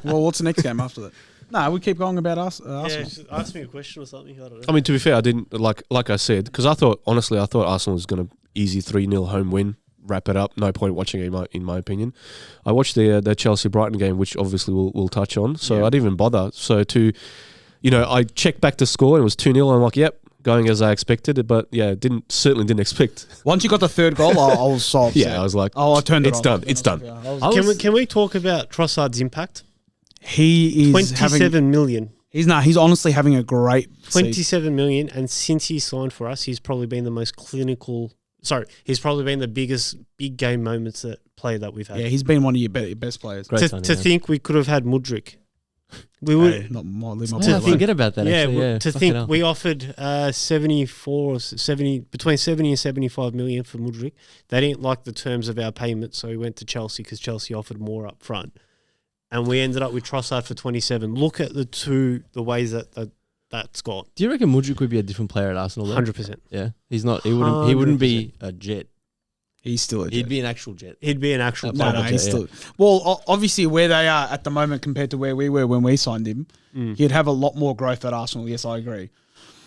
Well, what's the next game after that? No, we keep going about us. Yeah, Arsenal. just ask me a question or something. I don't know. I mean, to be fair, I didn't like I said, because I thought Arsenal was going to easy 3-0 home win, wrap it up. No point watching it in my opinion. I watched the Chelsea Brighton game, which obviously we'll touch on. So I didn't even bother. So I checked back the score and it was 2-0. I'm like, yep, going as I expected. But yeah, certainly didn't expect. Once you got the third goal, I was so upset. Yeah, I was like, I turned it it's off. done. It's done. Can we talk about Trossard's impact? He is 27 million. He's honestly having a great season. 27 million, and since he signed for us, he's probably been the most clinical. Sorry, he's probably been the biggest big game moments player that we've had. Yeah, he's been one of your best players. Great To think we could have had Mudryk. We would. Hey, not my I player. forget about that. Yeah, actually, yeah. to Fucking think hell. we offered 74 or 70, between 70 and 75 million for Mudryk. They didn't like the terms of our payment, so we went to Chelsea because Chelsea offered more up front. And we ended up with Trossard for 27. Look at the ways that's gone. Do you reckon Mudryk would be a different player at Arsenal? Though? 100%. Yeah, he's not. He wouldn't. He wouldn't be 100%. a Jet. He's still a He'd Jet. be an actual Jet. He'd be an actual No, player. No, he's still. Well, obviously, where they are at the moment compared to where we were when we signed him, he'd have a lot more growth at Arsenal. Yes, I agree.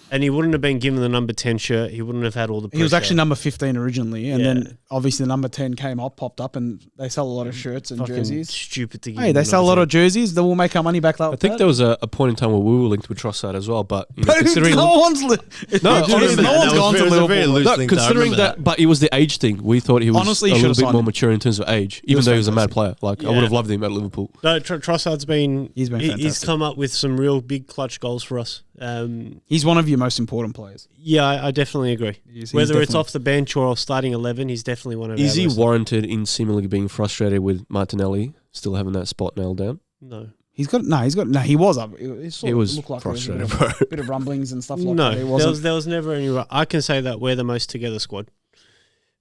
And he wouldn't have been given the number 10 shirt. He wouldn't have had all the pressure. He was actually number 15 originally, and Yeah. then obviously the number 10 popped up, and they sell a lot of shirts and fucking jerseys. stupid to give Hey, him they the sell a number lot 10. of jerseys. Then we'll make our money back. I think there was a point in time where we were linked with Trossard as well, but considering no one's No, honestly, honestly, no one's gone to Liverpool. No, considering that, but it was the age thing. We thought he was Honestly, a you little should've bit more signed him. mature in terms of age, even was though he was a mad fantastic. player. Like I Yeah. would have loved him at Liverpool. No, Trossard's been... He's been He's fantastic. come up with some real big clutch goals for us. He's one of your most important players. Yeah, I definitely agree. He's Whether it's definitely- off the bench or starting 11, he's definitely one of Is our he most- warranted in seemingly being frustrated with Martinelli still having that spot nailed down? No. He was up. It sort He of was looked like frustrated, there bro. was a bit of rumblings and stuff like No, that. He wasn't. there was never any... I can say that we're the most together squad.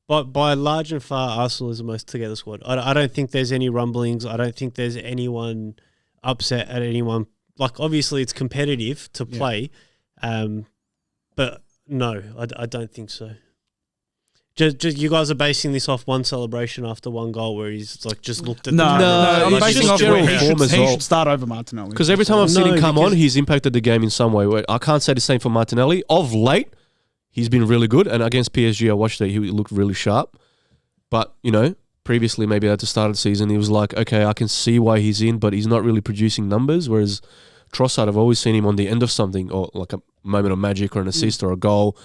But by large and far, Arsenal is the most together squad. I don't think there's any rumblings. I don't think there's anyone upset at anyone. Like, obviously, it's competitive to play. But no, I don't think so. Just you guys are basing this off one celebration after one goal where he's like just looked at No, the I'm it's basing just off general where he form as he well. should start over Martinelli. Because every time I've seen No, him come on, because- he's impacted the game in some way. I can't say the same for Martinelli. Of late, he's been really good. And against PSG, I watched it. He looked really sharp. But, previously, maybe at the start of the season, he was like, okay, I can see why he's in, but he's not really producing numbers. Whereas Trossard, I've always seen him on the end of something, or like a moment of magic or an assist or a goal.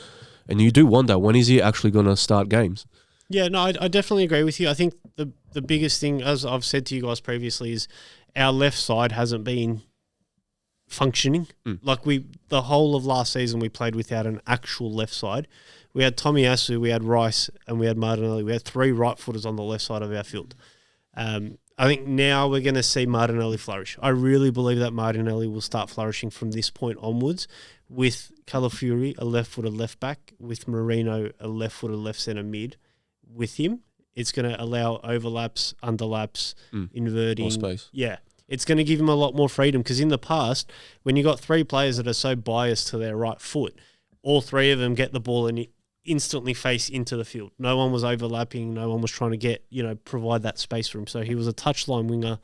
And you do wonder, when is he actually going to start games? Yeah, no, I definitely agree with you. I think the biggest thing, as I've said to you guys previously, is our left side hasn't been functioning. Like the whole of last season, we played without an actual left side. We had Tomiyasu, we had Rice, and we had Martinelli. We had 3 right footers on the left side of our field. I think now we're going to see Martinelli flourish. I really believe that Martinelli will start flourishing from this point onwards, with Calafiori, a left-footed left-back, with Moreno, a left-footed left-centre mid. With him, it's going to allow overlaps, underlaps, inverting. More space. Yeah. It's going to give him a lot more freedom, because in the past, when you got 3 players that are so biased to their right foot, all 3 of them get the ball and instantly face into the field. No one was overlapping. No one was trying to provide that space for him. So he was a touchline winger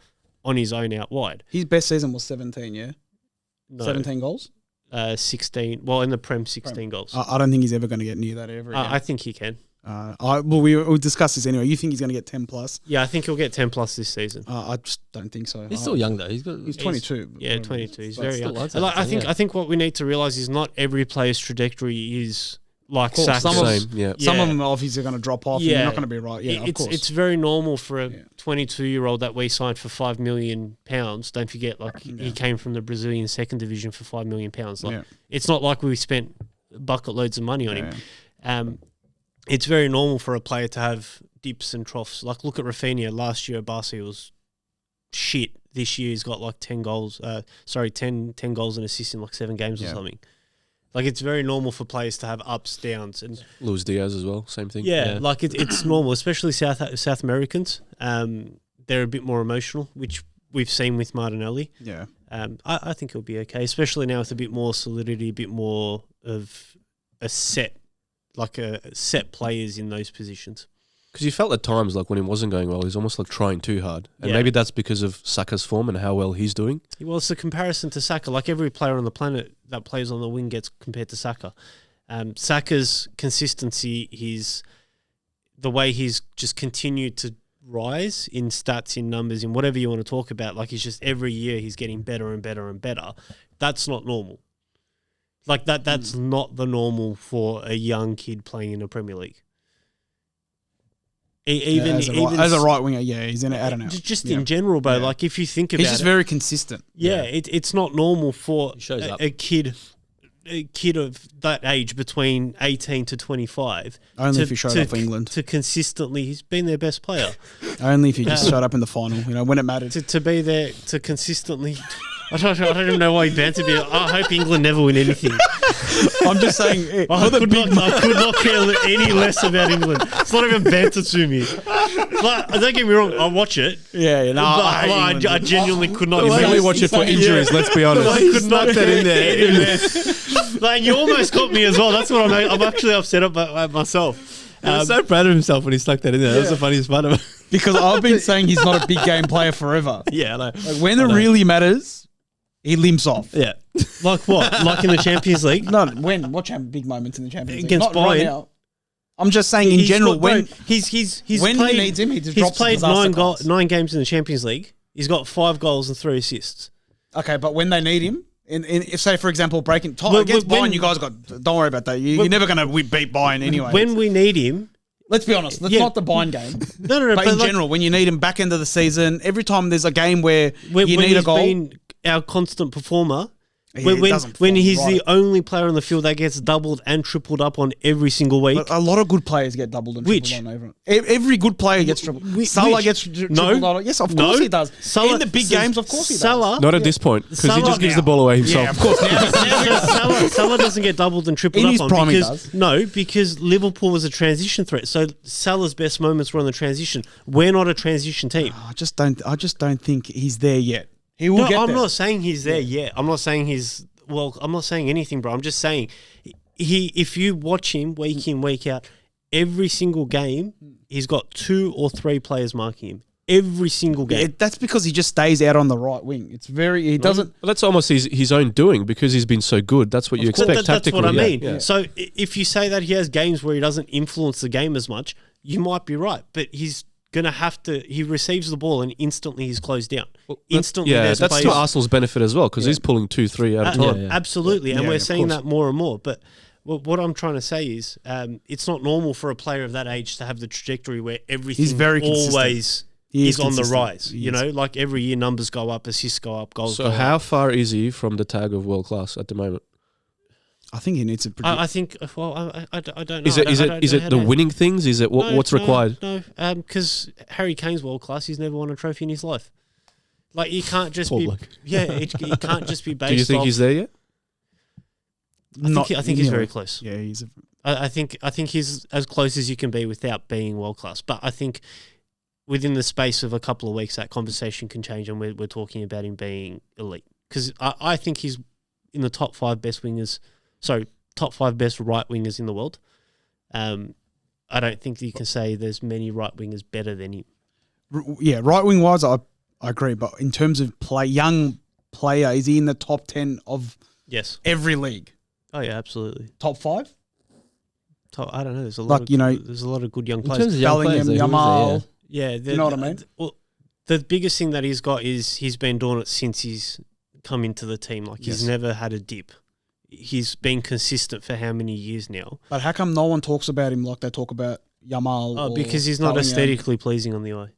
on his own out wide. His best season was 17, yeah? No, 17 goals? 16. Well, in the Prem, 16 goals. I don't think he's ever going to get near that ever again. I think he can. We'll discuss this anyway. You think he's going to get 10 plus? Yeah, I think he'll get 10 plus this season. I just don't think so. He's still young though. He's 22. Yeah, 22. He's But very still, young. I'd say And, I so, think yeah. I think what we need to realize is not every player's trajectory is like course, Saka. some of them obviously are going to drop off. Yeah, and they're not going to be right. Yeah, of course. It's very normal for a 22-year-old that we signed for £5 million. Don't forget, he came from the Brazilian second division for £5 million. It's not like we spent bucket loads of money on him. It's very normal for a player to have dips and troughs. Like, look at Rafinha. Last year at Barca was shit. This year he's got 10 goals. 10 goals and assists in 7 games or something. Like, it's very normal for players to have ups, downs, and Luis Diaz as well, same thing. Yeah. It's normal, especially South Americans. They're a bit more emotional, which we've seen with Martinelli. Yeah. I think he'll be okay, especially now with a bit more solidity, a bit more of a set players in those positions. Because you felt at times when he wasn't going well, he's almost trying too hard. And maybe that's because of Saka's form and how well he's doing. Well, it's a comparison to Saka. Every player on the planet that plays on the wing gets compared to Saka. Saka's consistency, the way he's just continued to rise in stats, in numbers, in whatever you want to talk about. He's just every year he's getting better and better and better. That's not normal. That's not the normal for a young kid playing in the Premier League. As a right winger, he's in it. I don't know. Just in general, bro. If you think about it, he's just very consistent. It's not normal for a kid of that age between 18 to 25. Only if he showed up for England to consistently, he's been their best player. Only if he just showed up in the final, when it mattered. To be there to consistently. I don't even know why he bantered me. I hope England never win anything. I'm just saying. I could not care any less about England. It's not even banter to me. Don't get me wrong. I watch it. I genuinely could not. We only watch it for injuries. Let's be honest. I could not that in there. You almost got me as well. That's what I'm actually upset about myself. He was so proud of himself when he stuck that in there. That was the funniest part of it. Because I've been saying he's not a big game player forever. Yeah, I know. When it really matters, he limps off. Yeah. Like what? Like in the Champions League? No, when? Watch him big moments in the Champions League. Against Not right Bayern. now. I'm just saying in general, when he's when played, he needs him, he just he's drops played the 9 games in the Champions League. He's got 5 goals and 3 assists. Okay, but when they need him, if say for example against Bayern, you guys don't worry about that. You're never going to beat Bayern anyway. When we need him, let's be honest. That's not the Bayern game. No. But in general, when you need him back end of the season, every time there's a game where you need a goal, been our constant performer. Yeah, when he's the only player on the field that gets doubled and tripled up on every single week. But a lot of good players get doubled and tripled on everyone. Every good player gets tripled. Salah gets tripled on. Yes, of course he does. In the big games, of course he does. Not at this point, because he just gives the ball away himself. Yeah, of course. Salah doesn't get doubled and tripled in up his on. Prime he does. No, because Liverpool was a transition threat. So Salah's best moments were on the transition. We're not a transition team. I just don't think he's there yet. He will get there. I'm not saying he's there yet. I'm not saying I'm not saying anything, bro. I'm just saying if you watch him week in, week out, every single game, he's got 2 or 3 players marking him. Every single game. That's because he just stays out on the right wing. He doesn't. Well, that's almost his own doing because he's been so good. That's what you expect tactically. That's what I mean. Yeah. So if you say that he has games where he doesn't influence the game as much, you might be right. But he's gonna have to. He receives the ball and instantly he's closed down. Instantly, that's to Arsenal's benefit as well because he's pulling 2-3 at a time. Absolutely, and we're seeing that more and more. But what I'm trying to say is, it's not normal for a player of that age to have the trajectory where everything always is on the rise. Every year numbers go up, assists go up, goals. So how far is he from the tag of world class at the moment? I think he needs to. I think. Well, I don't know. Is it the winning things? Is it what's required? No, because Harry Kane's world class. He's never won a trophy in his life. You can't just be. Yeah, it can't just be based. Do you think he's there yet? I think he's very close. Yeah, he's. I think he's as close as you can be without being world class. But I think within the space of a couple of weeks, that conversation can change, and we're talking about him being elite. Because I think he's in the top 5 best wingers. Top 5 best right wingers in the world. I don't think you can say there's many right wingers better than him. Yeah, right wing wise, I agree. But in terms of young player, is he in the top 10 of every league? Oh yeah, absolutely. Top 5? I don't know. There's a lot. There's a lot of good young players. In terms of young Bellingham, players, Yamal. Yeah, you know what I mean. The biggest thing that he's got is he's been doing it since he's come into the team. He's never had a dip. he's been consistent for how many years now? But how come no one talks about him like they talk about Yamal? Oh, because he's not aesthetically pleasing on the eye.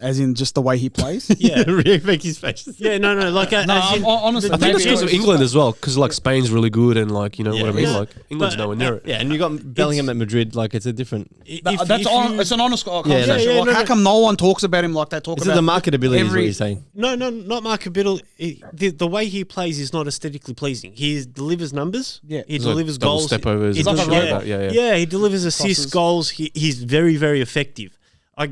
As in just the way he plays? Yeah. Really make his face. Yeah, no, like... honestly, I think that's because of England as well, because like Spain's really good and like, you know what I mean? Yeah. Like England's nowhere near it. Yeah, and you got Bellingham at Madrid. Like it's a different. It's an honest conversation. Yeah, how come no one talks about him like they talk Is about it the marketability? Is what you're saying? No, not marketability. The way he plays is not aesthetically pleasing. He delivers numbers. Yeah. He It's delivers like double goals. step overs He and like a shit like robot. that. Yeah. he delivers assists, Crosses. goals. He's very, very effective.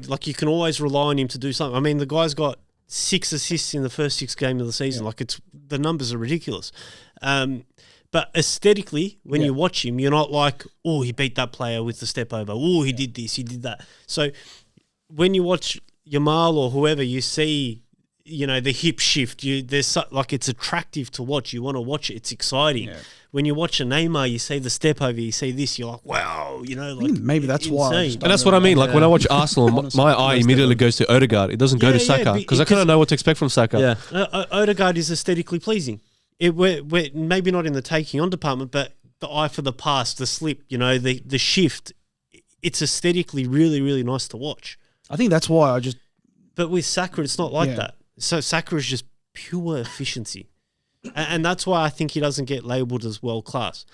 Like you can always rely on him to do something. I mean, the guy's got 6 assists in the first 6 games of the season. Yeah. Like the numbers are ridiculous. But aesthetically, when you watch him, you're not like, oh, he beat that player with the step over. Oh, he did this, he did that. So when you watch Yamal or whoever, you see, you know, the hip shift. Like it's attractive to watch. You want to watch it. It's exciting. Yeah. When you watch a Neymar, you see the step over, you see this, you're like, wow, you know, like maybe that's why. insane. And that's what I mean. Like when I watch Arsenal, my eye immediately goes to Odegaard. It doesn't go to Saka because I kind of know what to expect from Saka. Yeah, Odegaard is aesthetically pleasing. We're maybe not in the taking on department, but the eye for the pass, the slip, you know, the shift, it's aesthetically really, really nice to watch. I think that's why But with Saka, it's not like that. So Saka is just pure efficiency. And that's why I think he doesn't get labelled as world class.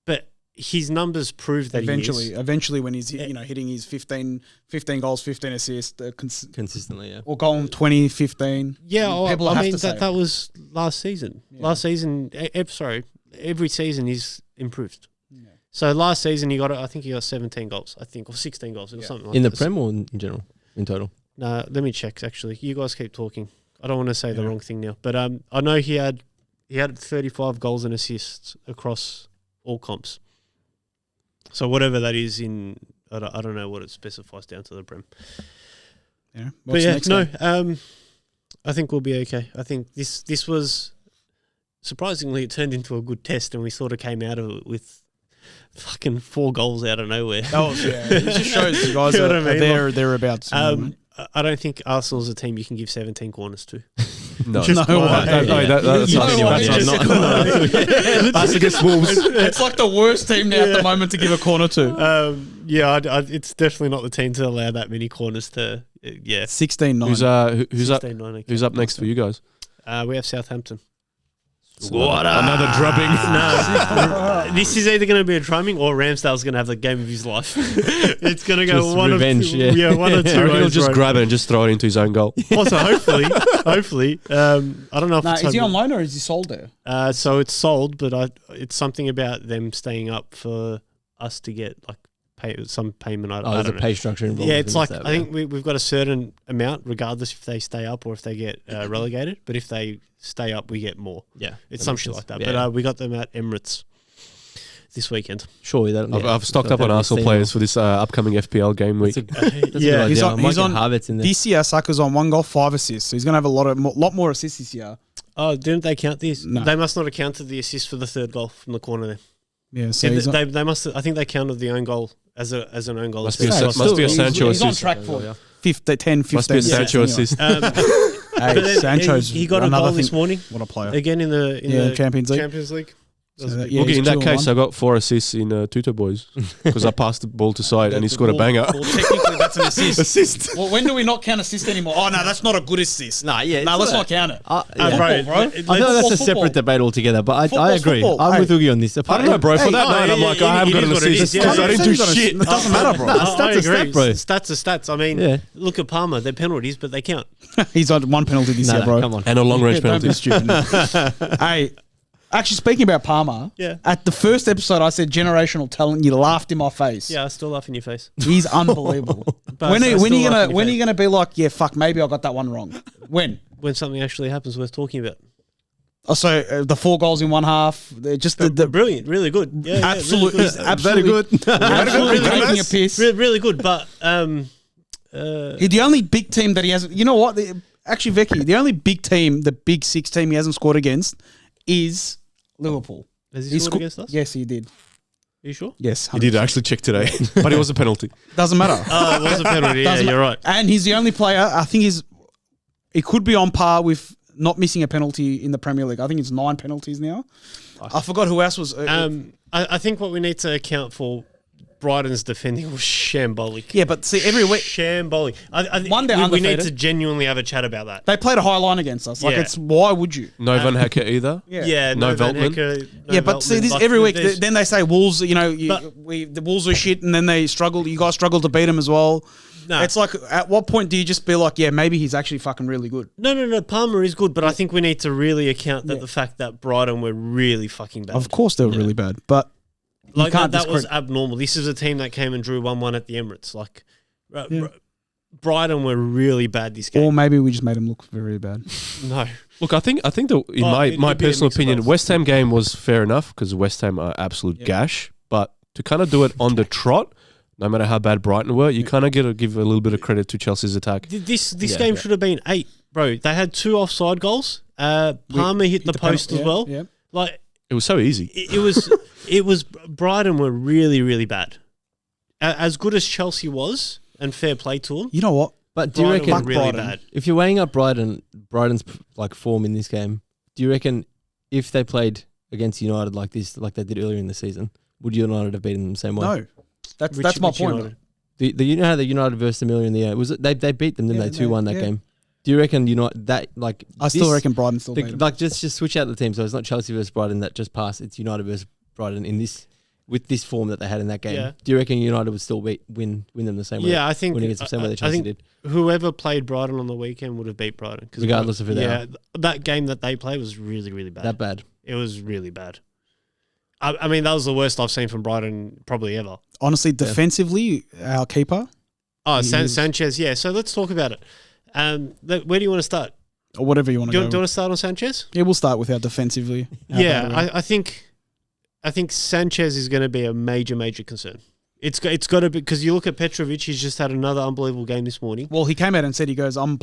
But his numbers prove that eventually when he's hitting his 15 goals, 15 assists consistently, yeah, or going 20, 15. Yeah, people I have mean to say that was last season. Yeah. Last season, every season he's improved. Yeah. So last season he got 17 goals, I think, or 16 goals, or something like that. In the Prem or in general, in total? No, let me check. Actually, you guys keep talking. I don't want to say the wrong thing now, but I know he had 35 goals and assists across all comps. So whatever that is I don't know what it specifies down to the Prem. Yeah, but yeah, I think we'll be okay. I think this was surprisingly it turned into a good test, and we sort of came out of it with fucking 4 goals out of nowhere. It just shows you guys You know are what I mean? thereabouts. I don't think Arsenal's a team you can give 17 corners to. No, that's us against Wolves. It's like the worst team now at the moment to give a corner to. It's definitely not the team to allow that many corners to. 16-9. Who's up next for you guys? We have Southampton. Another drubbing. No, this is either going to be a drumming or Ramsdale's going to have the game of his life. It's going to go just one revenge, of two, yeah, one or two. He'll just grab it and just throw it into his own goal. Also, hopefully, I don't know if is he on loan or is he sold there? So it's sold, but it's something about them staying up for us to get like some payment. I don't know. Pay structure involved. Yeah, it's like I think we've got a certain amount, regardless if they stay up or if they get relegated. But if they stay up, we get more. Yeah, it's some shit like that. Yeah. But we got them at Emirates this weekend. Surely I've stocked up on Arsenal players for this upcoming FPL game week. He's on Harvard's in there. This year, Saka's on 1 goal, 5 assists. So he's going to have a lot more assists this year. Oh, didn't they count these? No. They must not have counted the assist for the 3rd goal from the corner there. Yeah, so they must. I think they counted the own goal as an own goal. Must be a Sancho assist. He's on track for 10, 15. Must be a Sancho assist. Sancho's he got a goal this morning. What a player! Again in the Champions League. Champions League. In that case, I got 4 assists in Tutor Boys because I passed the ball to side and he scored a banger. Well, technically, that's an assist. Well, when do we not count assist anymore? Oh, no, that's not a good assist. Let's not count it. Bro. I I know that's a separate debate altogether, but I agree. Football. I'm with Oogie on this. I don't know, bro. For that night, I'm like, I haven't got an assist because I didn't do shit. It doesn't matter, bro. Stats are stats, bro. Stats are stats. I mean, look at Palmer. They're penalties, but they count. He's on 1 penalty this year, bro. Come on. And a long range penalty. Don't be stupid. Hey. Actually, speaking about Palmer, at the first episode, I said generational talent. You laughed in my face. Yeah, I still laugh in your face. He's unbelievable. When are you gonna be like, yeah, fuck, maybe I got that one wrong? When something actually happens worth talking about. Oh, so the 4 goals in 1 half, just the brilliant, really good. Yeah, absolutely, really good. absolutely good. Absolutely taking a piss. Really good, but the only big team that he hasn't. You know what? Actually, Vicky, the only big team, the Big 6 team he hasn't scored against is Liverpool. Has he scored against us? Yes, he did. Are you sure? Yes, 100%. He did actually check today, but it was a penalty. Doesn't matter. Oh, it was a penalty. Yeah, you're right. And he's the only player. I think he could be on par with not missing a penalty in the Premier League. I think it's 9 penalties now. I forgot who else was. I think what we need to account for, Brighton's defending was shambolic. Yeah, but see, every week shambolic. One, they're we need undefeated. to genuinely have a chat about that. They played a high line against us. Like, it's why would you? No Van Hecker either. Yeah, no Van Veltman. Hecker, But see, this like, every week. Then they say Wolves. The Wolves are shit, and then they struggle. You guys struggle to beat them as well. No. It's like, at what point do you just be like, yeah, maybe he's actually fucking really good? No. Palmer is good, but I think we need to really account that the fact that Brighton were really fucking bad. Of course, they were really bad, but. Like that was abnormal. This is a team that came and drew 1-1 at the Emirates. Like, Brighton were really bad this game. Or maybe we just made them look very bad. No. Look, I think in my personal opinion, West Ham game was fair enough because West Ham are absolute gash. But to kind of do it on the trot, no matter how bad Brighton were, you kind of got to give a little bit of credit to Chelsea's attack. This game should have been 8, bro. They had 2 offside goals. Palmer hit the post as well. Yeah. Like, it was so easy. It was Brighton were really, really bad. As good as Chelsea was, and fair play to them. You know what? But do you Brighton reckon were really bad? If you're weighing up Brighton's like form in this game, do you reckon if they played against United like this, like they did earlier in the season, would United have beaten them the same way? No, that's my point. You know how the United versus them earlier in the year was it? They beat them, didn't they? 2-1 that game. Do you reckon United that like? I still reckon Brighton still beat them. Like just switch out the team, so it's not Chelsea versus Brighton that just passed. It's United versus Brighton in this with this form that they had in that game. Yeah. Do you reckon United would still win them the same way? Yeah, I think winning against the same way that Chelsea did. Whoever played Brighton on the weekend would have beat Brighton, Regardless of who they are. That game that they played was really, really bad. That bad. It was really bad. I mean, that was the worst I've seen from Brighton probably ever. Honestly, defensively, our keeper. Oh, Sanchez. Yeah. So let's talk about it. Where do you want to start? Or whatever you want to go. Do you want to start on Sanchez? Yeah, we'll start with our defensively. I think Sanchez is going to be a major, major concern. It's got to be, because you look at Petrovic, he's just had another unbelievable game this morning. Well, he came out and said, he goes, I'm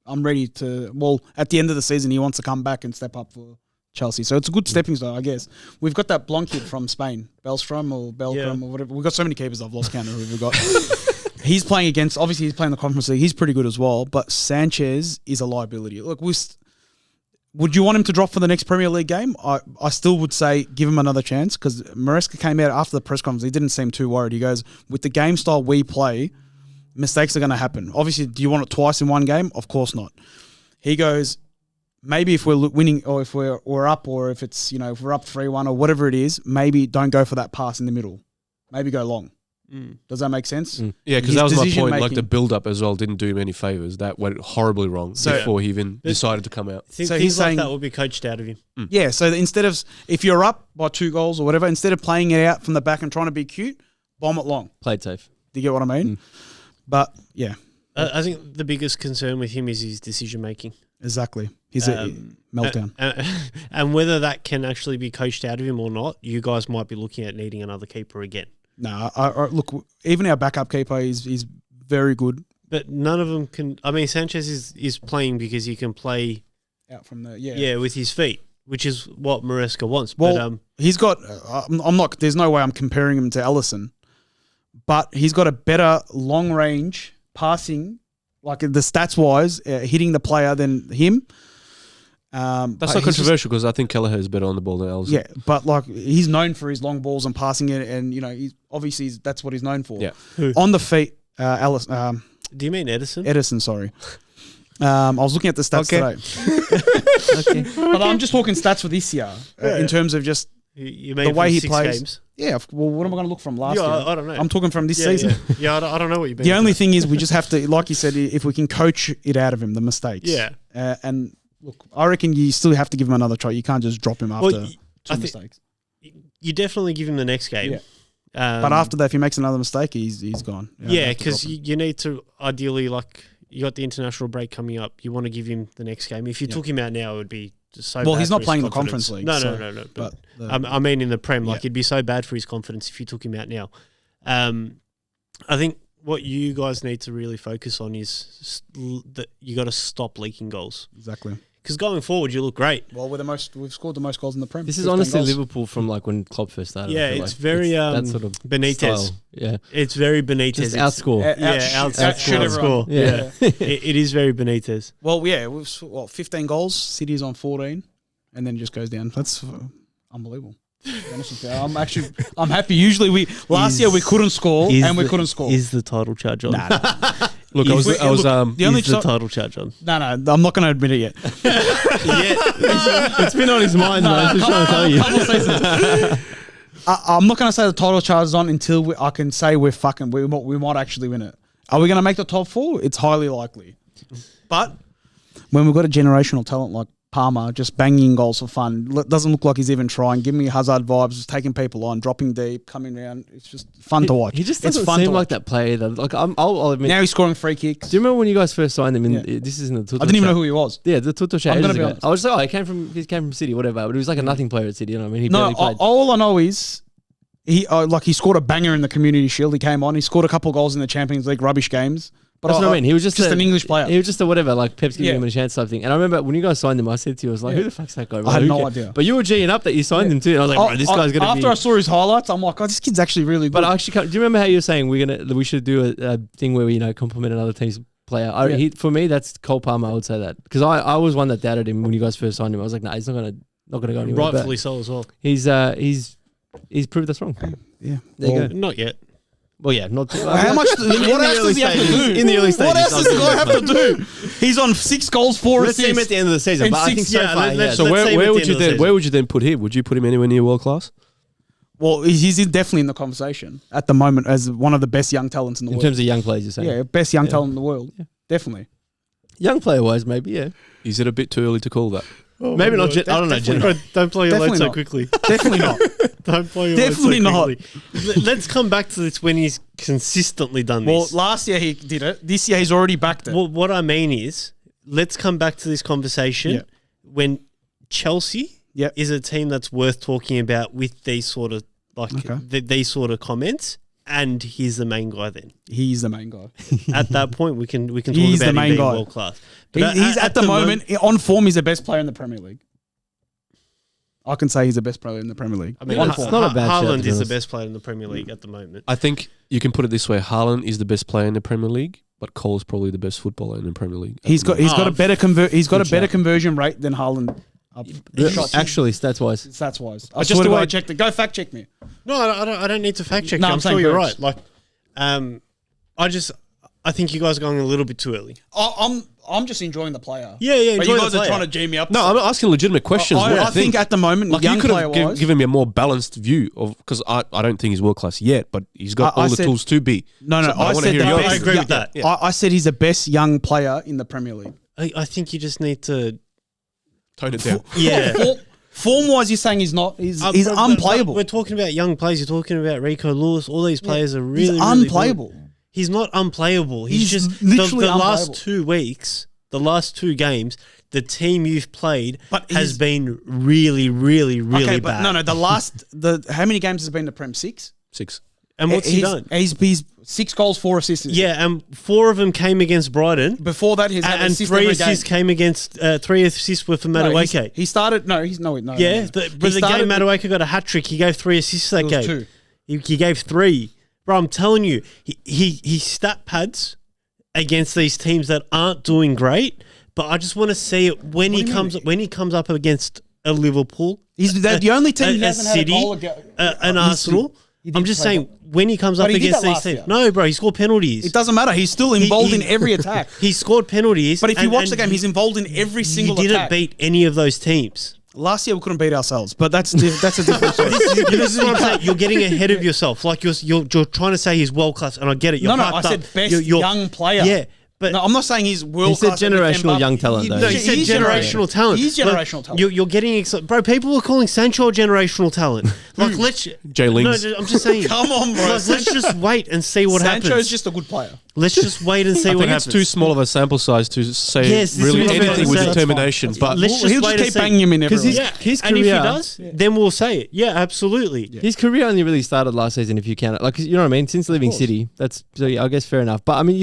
ready to, well, at the end of the season, he wants to come back and step up for Chelsea. So it's a good stepping stone, I guess. We've got that Blanc kid from Spain, Belstrom or Beltram or whatever. We've got so many keepers, I've lost count of who we've got. He's playing against, obviously he's playing the Conference League. He's pretty good as well, but Sanchez is a liability. Look, would you want him to drop for the next Premier League game? I still would say give him another chance, because Maresca came out after the press conference. He didn't seem too worried. He goes, with the game style we play, mistakes are going to happen. Obviously, do you want it twice in one game? Of course not. He goes, maybe if we're winning or if we're up, or if it's, if we're up 3-1 or whatever it is, maybe don't go for that pass in the middle. Maybe go long. Does that make sense? Yeah, because that was my point. Like the build-up as well didn't do him any favours. That went horribly wrong before he even decided to come out. So he's saying that will be coached out of him. Yeah, so instead of, if you're up by 2 goals or whatever, instead of playing it out from the back and trying to be cute, bomb it long. Play it safe. Do you get what I mean? But, yeah. I think the biggest concern with him is his decision-making. Exactly. He's a meltdown. And whether that can actually be coached out of him or not, you guys might be looking at needing another keeper again. No, look, even our backup keeper is very good. But none of them can. I mean, Sanchez is playing because he can play out from the with his feet, which is what Maresca wants. Well, but he's got. I'm not. There's no way I'm comparing him to Ellison, but he's got a better long range passing, like the stats wise, hitting the player than him. That's not controversial because I think Kelleher is better on the ball than Ellison. Yeah, but like he's known for his long balls and passing it, and he's obviously that's what he's known for. Yeah. On the feet, Ellison. Do you mean Edison? Edison, sorry. I was looking at the stats today. But I'm just talking stats for this year in terms of just the way he plays. Games? Yeah, well, what am I going to look from last year? I don't know. I'm talking from this season. Yeah, I don't know what you mean. The only thing is we just have to, like you said, if we can coach it out of him, the mistakes. Yeah. And look, I reckon you still have to give him another try. You can't just drop him after 2 mistakes. You definitely give him the next game. Yeah. But after that, if he makes another mistake, he's gone. Yeah, because you need to ideally, like, you got the international break coming up. You want to give him the next game. If you took him out now, it would be so bad. Well, he's not for playing his the Conference League. No. But I mean, in the Prem, like, it'd be so bad for his confidence if you took him out now. I think what you guys need to really focus on is that you got to stop leaking goals. Exactly. Because going forward, you look great. Well, we've scored the most goals in the Prem. This is 15 honestly goals. Liverpool from like when Klopp first started. Yeah, I feel it's like. very that sort of Benitez. style. Yeah, It's very Benitez. just It's- outscore. Outshoot everyone. outscore. Yeah, it is very Benitez. Well, yeah, we've 15 goals. City's on 14, and then it just goes down. That's unbelievable. I'm happy. Usually last year we couldn't score and we couldn't score. Is the title charge on? Look, I was the only Is the title charge on? No, I'm not going to admit it yet. It's been on his mind, man. I'm just trying to tell you. I'm not going to say the title charge is on until I can say we might actually win it. Are we going to make the top 4? It's highly likely. But when we've got a generational talent like Palmer just banging goals for fun, doesn't look like he's even trying. Give me Hazard vibes, just taking people on, dropping deep, coming around. It's just fun to watch. He just doesn't seem like that player. Like I'll admit. Now he's scoring free kicks. Do you remember when you guys first signed him? This is in the Tuto I didn't even chat. know who he was. Yeah, the Tuto chat. I'm gonna ages be ago. honest. I was like, he came from City, whatever. But he was like a nothing player at City. You know what I mean? He No, barely played. all I know is he scored a banger in the Community Shield. He came on. He scored a couple of goals in the Champions League rubbish games. But That's what I mean. He was just an English player. He was just a whatever, like Pep's giving him a chance type thing. And I remember when you guys signed him, I said to you, I was like, who the fuck's that guy? I had no idea. But you were G'ing up that you signed him too. And I was like, bro, this guy's going to be... After I saw his highlights, I'm like, oh, this kid's actually really good. But actually, do you remember how you were saying we should do a thing where we, compliment another team's player? For me, that's Cole Palmer, I would say that. Because I was one that doubted him when you guys first signed him. I was like, he's not going to go anywhere. Rightfully so as well. He's proved us wrong. Yeah. There you go. Not yet. Well, yeah, not too How much? What else does he have to do? In the early stages. What else does the guy have to do? He's on 6 goals, 4 Let's see him at assists. the end of the season. And But I think six- so yeah, far, let's- yeah. So Let's see him where at the would end you of the then season. where would you then put him? Would you put him anywhere near world class? Well, he's definitely in the conversation at the moment as one of the best young talents in the In world. terms of young players, you're saying? Yeah, best young talent in the world. Yeah. Definitely. Young player-wise, maybe, yeah. Is it a bit too early to call that? Maybe not. I don't know. General. Don't blow your load Definitely so not. quickly. Definitely not. Don't blow your Definitely load so quickly. Let's come back to this when he's consistently done Well, this. last year he did it. This year he's already backed it. Well, what I mean is, let's come back to this conversation when Chelsea is a team that's worth talking about with these sort of these sort of comments, and he's the main guy. Then He's the main guy. at that point, we can talk He's about the him main being guy. world class. He's at the moment on form. He's the best player in the Premier League. I can say he's the best player in the Premier League. I mean, Well, it's not a bad shout, to Haaland be is the honest. best player in the Premier League at the moment. I think you can put it this way: Haaland is the best player in the Premier League, but Cole is probably the best footballer in the Premier League. He's got a better conversion rate than Haaland. Actually, stats-wise. Stats wise. Just the way- I checked it. Go fact check me. No, I don't need to fact check. No, you. I'm I'm sure saying you're correct. right. Like, I think you guys are going a little bit too early. I'm just enjoying the player. Yeah, But enjoy you the guys are player. trying to G me up. No, I'm asking legitimate questions. What do you I think at the moment, like young you could player have wise, given me a more balanced view of because I don't think he's world class yet, but he's got I all the said- tools to be. No, So I wanna said hear the yours. best. I agree with that. Yeah. I said he's the best young player in the Premier League. I think you just need to. Tone it down. Yeah. Form wise, you're saying he's not. He's But unplayable. We're talking about young players. You're talking about Rico Lewis. All these players are really, He's really unplayable. good. He's not unplayable. He's just literally the last unplayable. 2 weeks, the last 2 games, the team you've played But has he's- been really, really, really Okay, bad. but no. How many games has been the Prem? 6. 6. And what's he He's- done? He's 6 goals, 4 assists. Yeah, and 4 of them came against Brighton. Before that, he's had And assist 3 every assists game. came against 3 assists were for No, Madueke. he started. No, he's no. Yeah, but He the started- game Madueke got a hat trick. He gave 3 assists that It was game. 2. He gave 3. Bro, I'm telling you, he stat pads against these teams that aren't doing great. But I just want to see it when he comes up against a Liverpool. He's the only team he a hasn't had a City, goal an Arsenal. he did I'm just play saying when he comes But up he did against that these last teams. year. No, bro, he scored penalties. It doesn't matter. He's still involved in every attack. He scored penalties. But if you and- watch the and game, he's involved in every single He didn't attack. beat any of those teams. Last year we couldn't beat ourselves, but that's a different story. This is what I'm saying. You're getting ahead of yourself. Like you're trying to say he's world class, and I get it. You're No, hyped I said up. best You're- young player. Yeah, but No, I'm not saying he's world He said class. generational young talent, though. no, he said He's generational talent. He's Like, generational talent. You're getting bro. People are calling Sancho generational talent. Like let's Jay Lings. No, I'm just saying. Come on, bro. Like, let's just wait and see what Sancho's happens. just a good player. Let's just wait and see I what think happens. it's too small of a sample size to say Yes, this really is what I'm anything with saying. determination. But Let's just he'll wait just and keep see. banging him in Because everywhere. his And if he career- does, then we'll say it. Yeah, absolutely. His career only really started last season, if you count it. Like, you know what I mean? Since leaving City, that's so. Yeah, I guess fair enough. But I mean,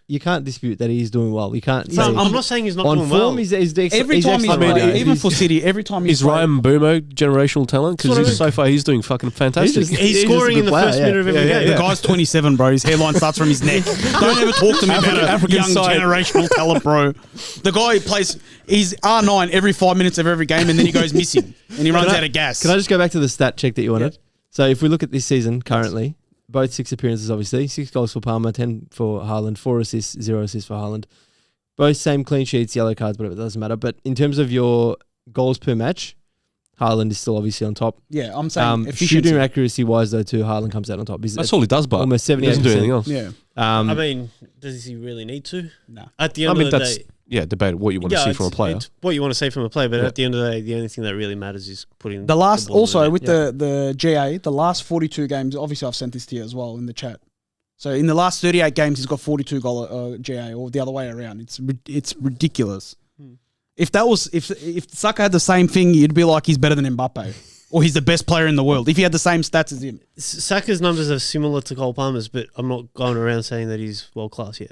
you can't dispute that he's doing well. You can't. No, say I'm not saying he's not on doing form. well. He's Every time he's excellent. played, even He's- for City, every time he's is Ryan Bumo generational talent? Because so far he's doing fucking fantastic. He's just scoring a in the good first player, minute of every Yeah, game. The guy's 27, bro. His hairline starts from his neck. Don't ever talk to me about a African young side. generational talent, bro. The guy plays, he's R9 every 5 minutes of every game, and then he goes missing, and he runs out of gas. Can I just go back to the stat check that you wanted? So if we look at this season currently, both 6 appearances, obviously 6 goals for Palmer, 10 for Haaland, 4 assists, 0 assists for Haaland. Both same clean sheets, yellow cards, whatever. It doesn't matter. But in terms of your goals per match, Haaland is still obviously on top. Yeah, I'm saying Shooting accuracy wise though too, Haaland comes out on top. That's all he does, but almost he doesn't do anything else. Yeah. I mean, does he really need to? No. At the end of the day, debate what you want to see from a player. It's what you want to see from a player, but at the end of the day, the only thing that really matters is putting The last, ball in also the net. with the GA, the last 42 games, obviously I've sent this to you as well in the chat. So in the last 38 games, he's got 42 goal GA, or the other way around. It's ridiculous. If Saka had the same thing, you'd be like he's better than Mbappe, or he's the best player in the world. If he had the same stats as him, Saka's numbers are similar to Cole Palmer's, but I'm not going around saying that he's world class yet.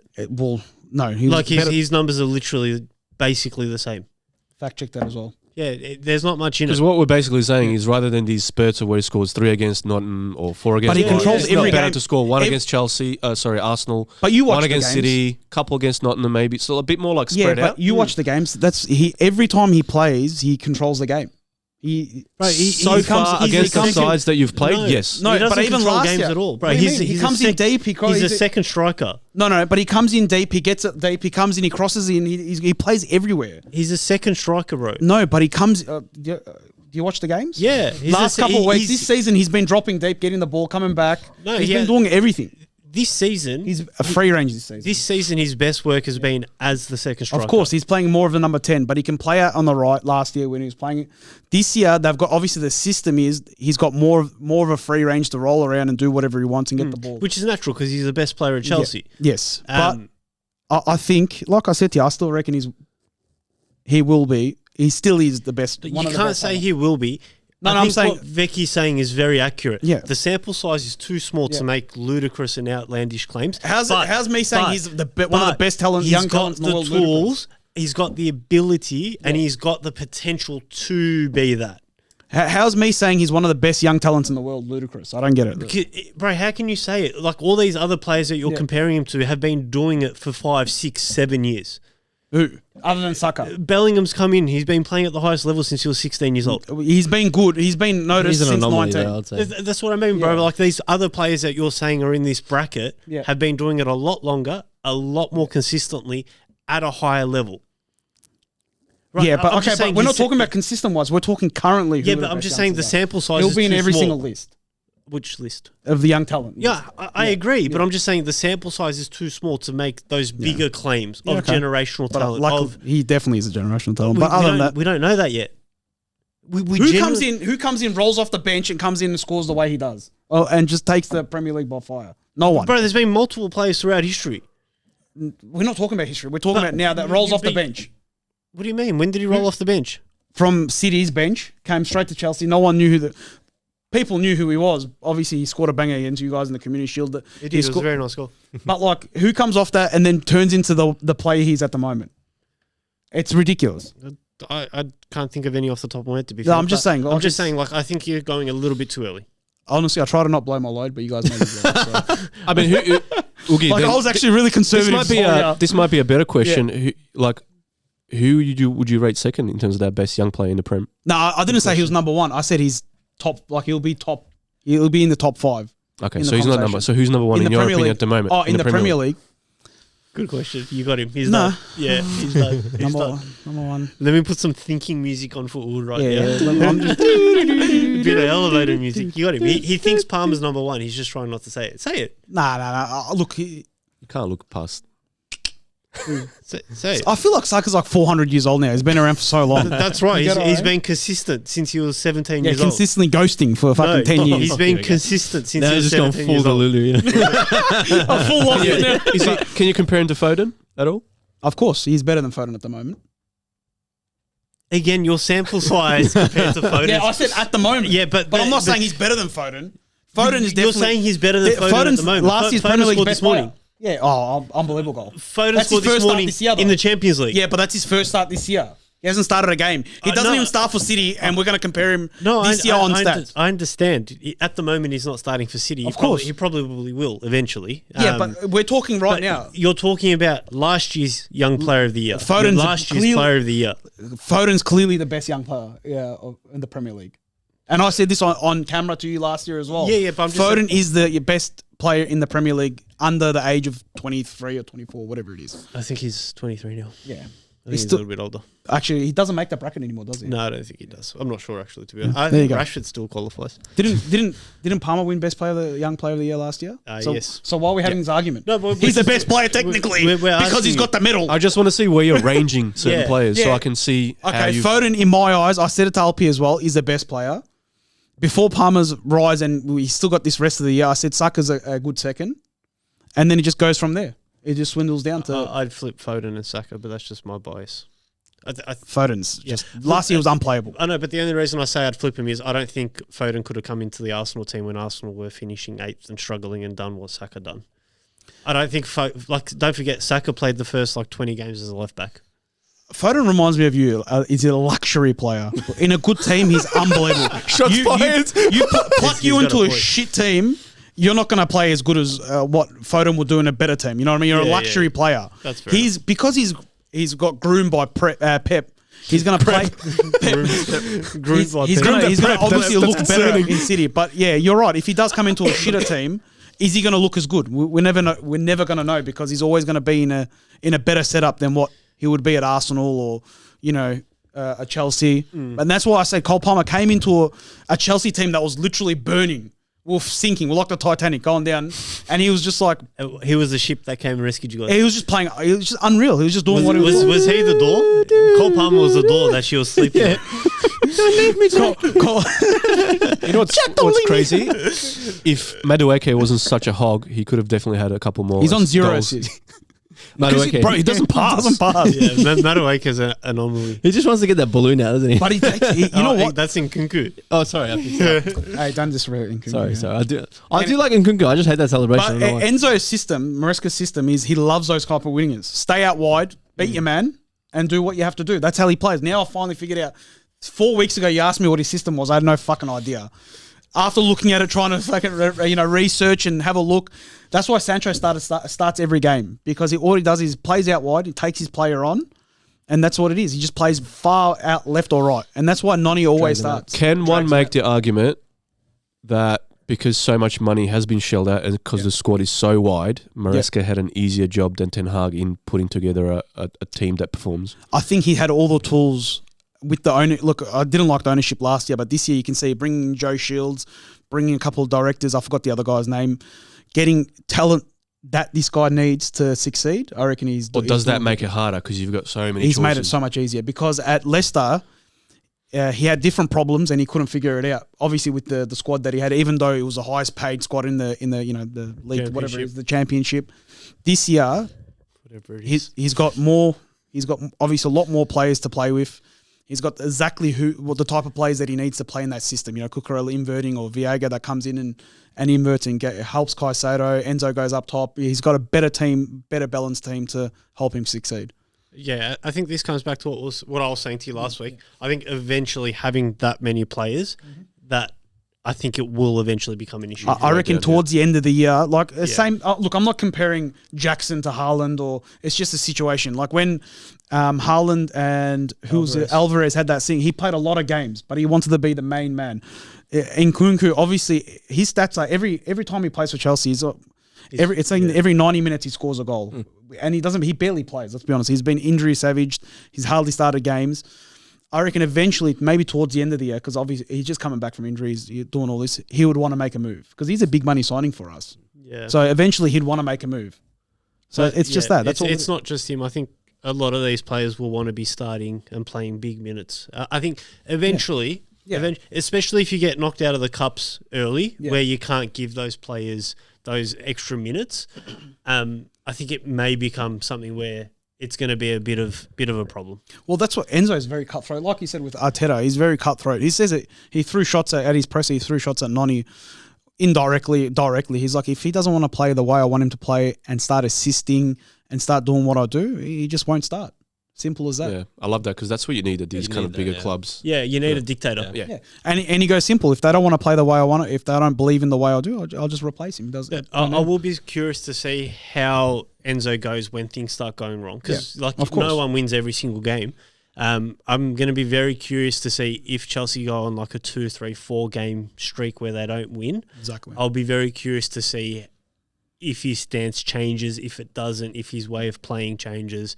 No, His numbers are literally basically the same. Fact check that as well. Yeah, there's not much in it. Because what we're basically saying is rather than these spurts of where he scores 3 against Nottingham or 4 against, But he Brighton, controls it's not every better game. to score 1 against Chelsea. Arsenal. But you watch 1 the against games. City, couple against Nottingham, maybe. So a bit more like spread Yeah, out. but you watch the games. Every time he plays, he controls the game. So far against the sides that you've played, yes. No, he doesn't but even control last games year, at all, bro. What do you mean? He comes in deep. He's a second striker. No, but he comes in deep. He gets it deep. He comes in. He crosses in. He plays everywhere. He's a second striker, bro. No, but he comes. Do you watch the games? Yeah, Last couple of weeks, this season, he's been dropping deep, getting the ball, coming back. No, he's been doing everything. This season, He's a free range this season. This season, his best work has been as the second striker. Of course, he's playing more of the number 10, but he can play out on the right last year when he was playing it. This year, they've got, obviously the system is he's got more of a free range to roll around and do whatever he wants and get the ball. Which is natural because he's the best player at Chelsea. Yeah. Yes. But I think, like I said to you, I still reckon he will be. He still is the best. You can't say he will be. No, I I'm think saying what Vecchi's saying is very accurate. Yeah. The sample size is too small to make ludicrous and outlandish claims. How's me saying he's one of the best young talents in the world? He's got the tools, he's got the ability, and he's got the potential to be that. How's me saying he's one of the best young talents in the world ludicrous? I don't get it. Because, bro, how can you say it? Like all these other players that you're comparing him to have been doing it for 5, 6, 7 years. Who? Other than Saka? Bellingham's come in. He's been playing at the highest level since he was 16 years old. He's been good. He's been noticed He's an since anomaly 19. though, I'd say. That's what I mean, bro. Like these other players that you're saying are in this bracket have been doing it a lot longer, a lot more consistently, at a higher level. Right? Yeah, but but we're not talking about consistent ones. We're talking currently. Yeah, but I'm just saying the sample size. He'll be in too every small. single list Which list? of the young talent. Yeah, I agree, but I'm just saying the sample size is too small to make those bigger claims of okay. generational But talent. he definitely is a generational talent. But other than that, we don't know that yet. who comes in, rolls off the bench and comes in and scores the way he does, and just takes the Premier League by fire? No one. Bro, there's been multiple players throughout history. We're not talking about history. We're talking about now that rolls off the bench. What do you mean? When did he roll off the bench? From City's bench, came straight to Chelsea. No one knew people knew who he was. Obviously, he scored a banger against you guys in the Community Shield. It was a very nice goal. But like, who comes off that and then turns into the player he's at the moment? It's ridiculous. I can't think of any off the top of my head, to be No, fair. I'm just saying. I'm just saying, like, I think you're going a little bit too early. Honestly, I try to not blow my load, but you guys made me blow. So. I mean, Oogie, Like, I was actually really conservative. This might be a better question. Who would you rate second in terms of that best young player in the Prem? No, I didn't say he was number one. I said he's top. Like he'll be top. He'll be in the top 5. Okay, in so the he's not conversation. number. So who's number one in your Premier opinion League. at the moment? Oh, in the Premier League. Good question. You got him. He's No. done. Yeah, he's done. He's done. Number one. Let me put some thinking music on for Wood right Yeah, now. I'm just. Bit of elevator music. You got him. He thinks Palmer's number one. He's just trying not to say it. Say it. Nah. Look, You can't look past. I feel like Saka's like 400 years old now. He's been around for so long. That's right. He's been consistent since he was 17 years old. Consistently ghosting for fucking 10 years. He's been consistent since he was 17 years old. Lulu, you know? I'm full lock in now. Can you compare him to Foden at all? Of course, he's better than Foden at the moment. Again, your sample size compared to Foden. Yeah, I said at the moment. Yeah, but I'm not saying he's better than Foden. Foden is definitely. You're saying he's better than Foden at the moment. Last year's Premier League best morning. Yeah, unbelievable goal. Foden scored this morning in the Champions League. Yeah, but that's his first start this year. He hasn't started a game. He doesn't even start for City, and we're going to compare him this year on stats. I understand. At the moment, he's not starting for City. Of course. He probably will eventually. Yeah, but we're talking now. You're talking about last year's Young Player of the Year. Foden's Player of the Year. Foden's clearly the best young player in the Premier League. And I said this on camera to you last year as well. Yeah, but Foden is the best player in the Premier League under the age of 23 or 24, whatever it is. I think he's 23 now. Yeah. He's a little bit older. Actually, he doesn't make that bracket anymore, does he? No, I don't think he does. I'm not sure, actually, to be honest. Yeah. I think Rashford still qualifies. Didn't Palmer win Young Player of the Year last year? Yes. So why are we having this argument? No, but he's the best player technically because he's got the medal. I just want to see where you're ranging certain players so I can see how you... Foden, in my eyes, I said it to Alpy as well, is the best player. Before Palmer's rise and we still got this rest of the year, I said Saka's a good second. And then it just goes from there. It just swindles down to... I'd flip Foden and Saka, but that's just my bias. Foden's just... Last year was unplayable. I know, but the only reason I say I'd flip him is I don't think Foden could have come into the Arsenal team when Arsenal were finishing 8th and struggling and done what Saka done. I don't think... don't forget, Saka played the first 20 games as a left-back. Foden reminds me of you. He's a luxury player. In a good team, he's unbelievable. Shots fired. You pluck you into a shit team... You're not going to play as good as what Foden would do in a better team. You know what I mean? You're a luxury player. That's fair. Because he's got groomed by Pep. He's going to play. He's going to obviously look better in City. But yeah, you're right. If he does come into a shitter team, is he going to look as good? We're never going to know because he's always going to be in a better setup than what he would be at Arsenal or a Chelsea. And that's why I say Cole Palmer came into a Chelsea team that was literally burning. We're sinking. We're like the Titanic going down. And he was just like... He was the ship that came and rescued you guys. He was just playing... He was just unreal. He was just doing what he was... Was he the door? Cole Palmer was the door that she was sleeping at. Don't leave me, Jack. You know what's crazy? If Madueke wasn't such a hog, he could have definitely had a couple more. He's on 0 goals. assists. Madueke. Bro, he doesn't pass. Yeah, Madueke's an anomaly. He just wants to get that balloon out, doesn't he? But you know what? That's in Nkunku. Oh, sorry. Hey, don't disrespect Nkunku. Sorry. I do like Nkunku. I just hate that celebration. But Enzo's system, Maresca's system, is he loves those type of wingers. Stay out wide, beat your man, and do what you have to do. That's how he plays. Now I finally figured out. 4 weeks ago, you asked me what his system was. I had no fucking idea. After looking at it, trying to fucking research and have a look, that's why Sancho starts every game because all he does is plays out wide, he takes his player on, and that's what it is. He just plays far out left or right, and that's why Noni always starts. Can one make the argument that because so much money has been shelled out and because the squad is so wide, Maresca had an easier job than Ten Hag in putting together a team that performs? I think he had all the tools. With the owner, look, I didn't like the ownership last year, but this year you can see bringing Joe Shields, bringing a couple of directors. I forgot the other guy's name. Getting talent that this guy needs to succeed. I reckon he's. Or does that make it harder because you've got so many? He's choices? made it so much easier because at Leicester, he had different problems and he couldn't figure it out. Obviously, with the squad that he had, even though it was the highest paid squad in the the league, whatever it is, the championship. This year, whatever it is, he's got more. He's got obviously a lot more players to play with. He's got exactly what the type of players that he needs to play in that system. Cucurella inverting or Viega that comes in and inverts and helps Caicedo. Enzo goes up top. He's got a better team, better balanced team to help him succeed. Yeah, I think this comes back to what I was saying to you last week. I think eventually having that many players, that I think it will eventually become an issue. I reckon towards the end of the year, same. Look, I'm not comparing Jackson to Haaland, or it's just a situation. Like when Haaland and Alvarez had that thing, he played a lot of games, but he wanted to be the main man. Nkunku, obviously, his stats are every time he plays for Chelsea, every 90 minutes he scores a goal, and he barely plays. Let's be honest, he's been injury savaged. He's hardly started games. I reckon eventually, maybe towards the end of the year, because obviously he's just coming back from injuries, doing all this, he would want to make a move because he's a big money signing for us. Yeah. So eventually he'd want to make a move. So it's just that. That's all. It's not just him. I think a lot of these players will want to be starting and playing big minutes. I think eventually, especially if you get knocked out of the cups early, where you can't give those players those extra minutes, I think it may become something where it's going to be a bit of a problem. Well, that's what Enzo is very cutthroat. Like you said with Arteta, he's very cutthroat. He says it. He threw shots at his presser. He threw shots at Noni. Indirectly, directly, he's like, if he doesn't want to play the way I want him to play and start assisting and start doing what I do, he just won't start. Simple as that. Yeah, I love that because that's what you need at these kind of bigger clubs. Yeah, you need a dictator. Yeah. And he goes simple. If they don't want to play the way I want it, if they don't believe in the way I do, I'll just replace him. I will be curious to see how Enzo goes when things start going wrong because no one wins every single game. I'm going to be very curious to see if Chelsea go on like a 2, 3, 4 game streak where they don't win. Exactly. I'll be very curious to see if his stance changes, if it doesn't, if his way of playing changes.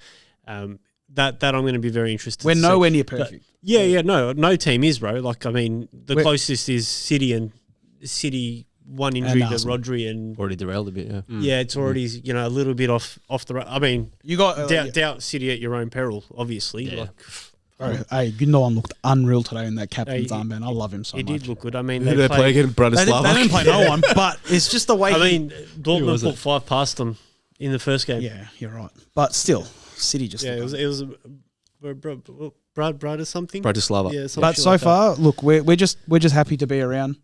That I'm going to be very interested. We're nowhere near perfect. No team is, bro. Like, I mean, the closest is City and City. One injury to Rodri and already derailed a bit. Yeah, yeah, it's already a little bit off the. I mean, you got doubt City at your own peril, obviously. Yeah. Hey, Gundogan looked unreal today in that captain's armband. I love him so much. He did look good. I mean, Who did they play again? Bratislava. They didn't play no one, but it's just the way. I mean, Dortmund put 5 past them in the first game. Yeah, you're right. But still, City just. Yeah, it was Brad or something. Bratislava. Yeah, but so far, look, we're just happy to be around.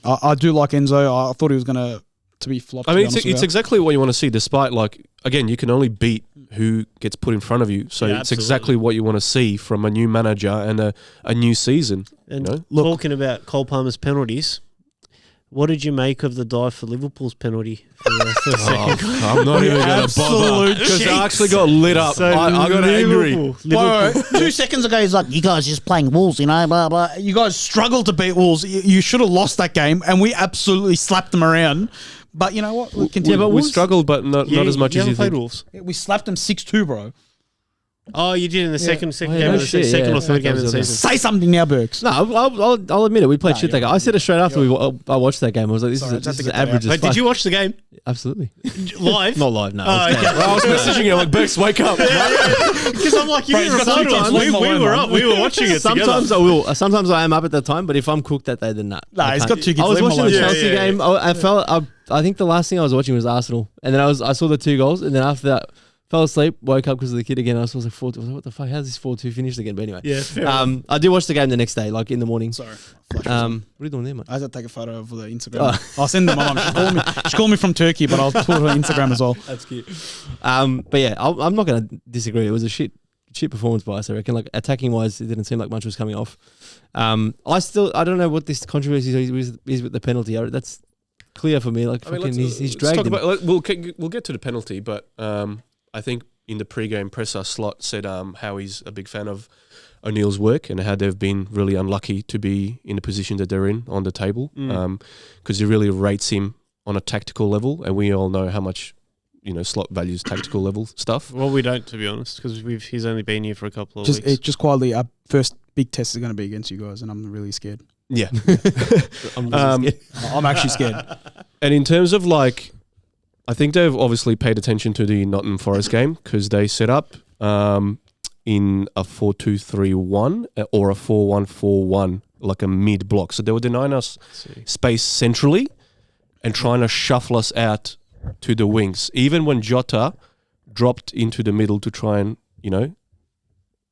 I do like Enzo. I thought he was going to be flopped. I mean, it's exactly what you want to see, despite, like, again, you can only beat who gets put in front of you. So it's exactly what you want to see from a new manager and a new season. And talking about Cole Palmer's penalties, what did you make of the dive for Liverpool's penalty? For the second I'm not even going to bother because I actually got lit up. So I got angry. Liverpool. 2 seconds ago, he's like, you guys just playing Wolves, blah, blah. You guys struggled to beat Wolves. You should have lost that game, and we absolutely slapped them around. But you know what? We struggled, but not as much as you think. Wolves. We slapped them 6-2, bro. Oh, you did in the second game, or third game of the season. Say something now, Burks. No, I'll admit it. We played shit that game. I said it straight after I watched that game. I was like, this is average as fuck. Did you watch the game? Absolutely. Live? Not live, no. Oh, okay. I was messaging you like, Burks, wake up. Because I'm like, you didn't reply to us. We were up. We were watching it Sometimes I will. Sometimes I am up at that time, but if I'm cooked that day, then not. Nah, he's got 2 kids. I was watching the Chelsea game. I think the last thing I was watching was Arsenal. And then I saw the 2 goals. And then after that, fell asleep, woke up because of the kid again. I was like, 4-2. I was like, what the fuck? How's this 4-2 finished again? But anyway. Yeah, I did watch the game the next day, like in the morning. Sorry. What are you doing there, mate? I had to take a photo of the Instagram. I'll send them my mum. She called me from Turkey, but I'll put her on Instagram as well. That's cute. But yeah, I'm not going to disagree. It was a shit performance by us, I reckon. Like, attacking wise, it didn't seem like much was coming off. I don't know what this controversy is with the penalty. That's clear for me. Like, he's dragged him. We'll get to the penalty, but I think in the pre-game presser, Slot said how he's a big fan of O'Neill's work and how they've been really unlucky to be in the position that they're in on the table because he really rates him on a tactical level, and we all know how much Slot values tactical level stuff. Well, we don't, to be honest, because he's only been here for a couple of weeks. It's just quietly, our first big test is going to be against you guys, and I'm really scared. Yeah. I'm actually scared. And in terms of like, I think they've obviously paid attention to the Nottingham Forest game because they set up in a 4-2-3-1 or a 4-1-4-1, like a mid block. So they were denying us space centrally and trying to shuffle us out to the wings. Even when Jota dropped into the middle to try and,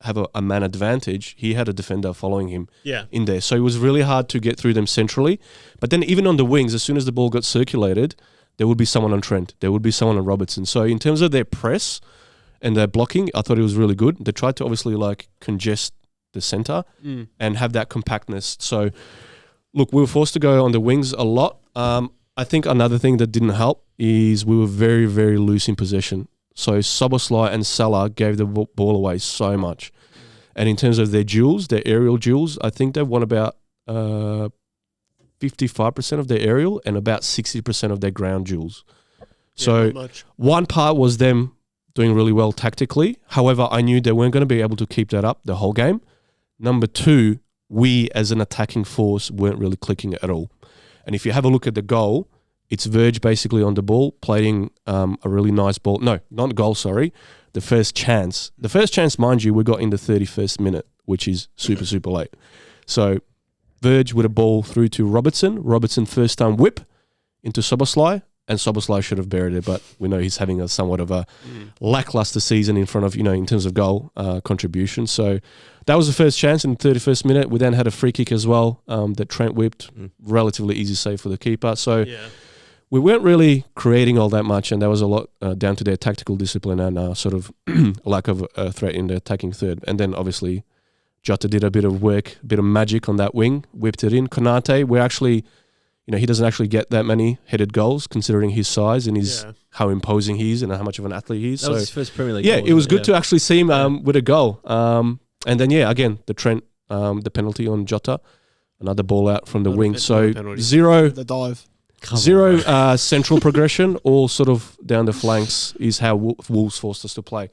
have a man advantage, he had a defender following him in there. So it was really hard to get through them centrally. But then even on the wings, as soon as the ball got circulated, there would be someone on Trent. There would be someone on Robertson. So in terms of their press and their blocking, I thought it was really good. They tried to obviously like congest the centre and have that compactness. So look, we were forced to go on the wings a lot. I think another thing that didn't help is we were very, very loose in possession. So Szoboszlai and Salah gave the ball away so much. And in terms of their duels, their aerial duels, I think they've won about 55% of their aerial and about 60% of their ground duels. So one part was them doing really well tactically. However, I knew they weren't going to be able to keep that up the whole game. Number 2, we as an attacking force weren't really clicking at all. And if you have a look at the goal, It's Verge basically on the ball, playing a really nice ball. No, not goal, sorry. The first chance. The first chance, mind you, we got in the 31st minute, which is super, super late. So Verge with a ball through to Robertson. Robertson first time whip into Soboslai, and Soboslai should have buried it, but we know he's having a somewhat of a lackluster season in front of, in terms of goal contribution. So that was the first chance in the 31st minute. We then had a free kick as well that Trent whipped. Relatively easy save for the keeper. So we weren't really creating all that much, and that was a lot down to their tactical discipline and sort of lack of threat in the attacking third. And then obviously Jota did a bit of work, a bit of magic on that wing, whipped it in. Konate, we're actually, he doesn't actually get that many headed goals considering his size and how imposing he is and how much of an athlete he is. That was his first Premier League goal, it was good to actually see him with a goal. And then, again, the Trent, the penalty on Jota, another ball out from the wing. So zero... The dive. Zero central progression, all sort of down the flanks is how Wolves forced us to play.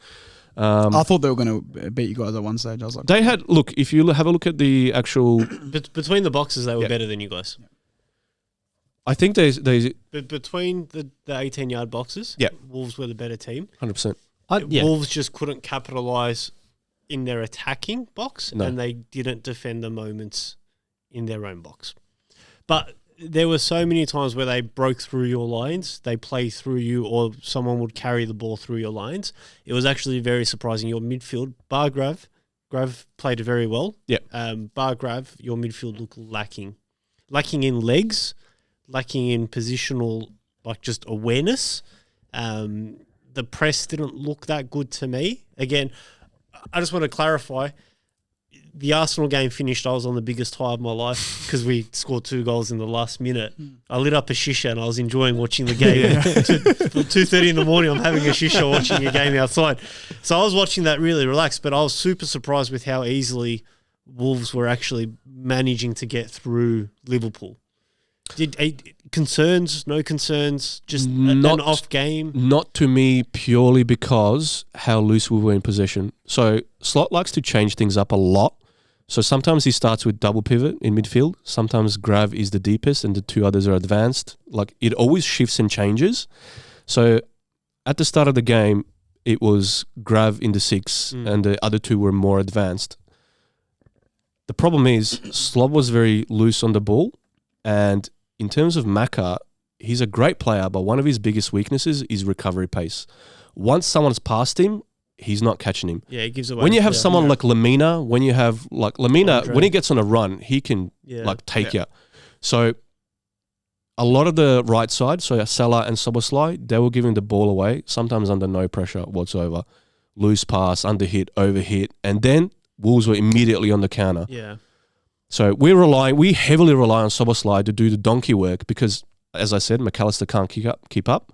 I thought they were going to beat you guys at one stage. I was like, they had, look, if you have a look at the actual... Between the boxes, they were better than you guys. I think they But between the 18-yard boxes, Wolves were the better team. 100%. Wolves just couldn't capitalise in their attacking box, and they didn't defend the moments in their own box. But... there were so many times where they broke through your lines, they play through you, or someone would carry the ball through your lines. It was actually very surprising. Your midfield, bar Grav played very well. Yeah. Bar Grav, your midfield looked lacking in legs, lacking in positional, like just awareness. The press didn't look that good to me. Again, I just want to clarify. The Arsenal game finished, I was on the biggest high of my life because we scored 2 goals in the last minute. I lit up a shisha and I was enjoying watching the game. 2:30 in the morning, I'm having a shisha watching a game outside. So I was watching that really relaxed, but I was super surprised with how easily Wolves were actually managing to get through Liverpool. Concerns, no concerns, just an off game? Not to me, purely because how loose we were in possession. So Slot likes to change things up a lot. So sometimes he starts with double pivot in midfield. Sometimes Grav is the deepest and the 2 others are advanced. Like, it always shifts and changes. So at the start of the game, it was Grav in the 6 and the other 2 were more advanced. The problem is Slot was very loose on the ball, and in terms of Maka, he's a great player, but one of his biggest weaknesses is recovery pace. Once someone's passed him, he's not catching him. Yeah, he gives away. When you have someone like Lamina, when he gets on a run, he can take you. So a lot of the right side, so Salah and Soboslai, they were giving the ball away, sometimes under no pressure whatsoever. Loose pass, underhit, overhit, and then Wolves were immediately on the counter. Yeah. So we heavily rely on Soboslai to do the donkey work because, as I said, McAllister can't keep up,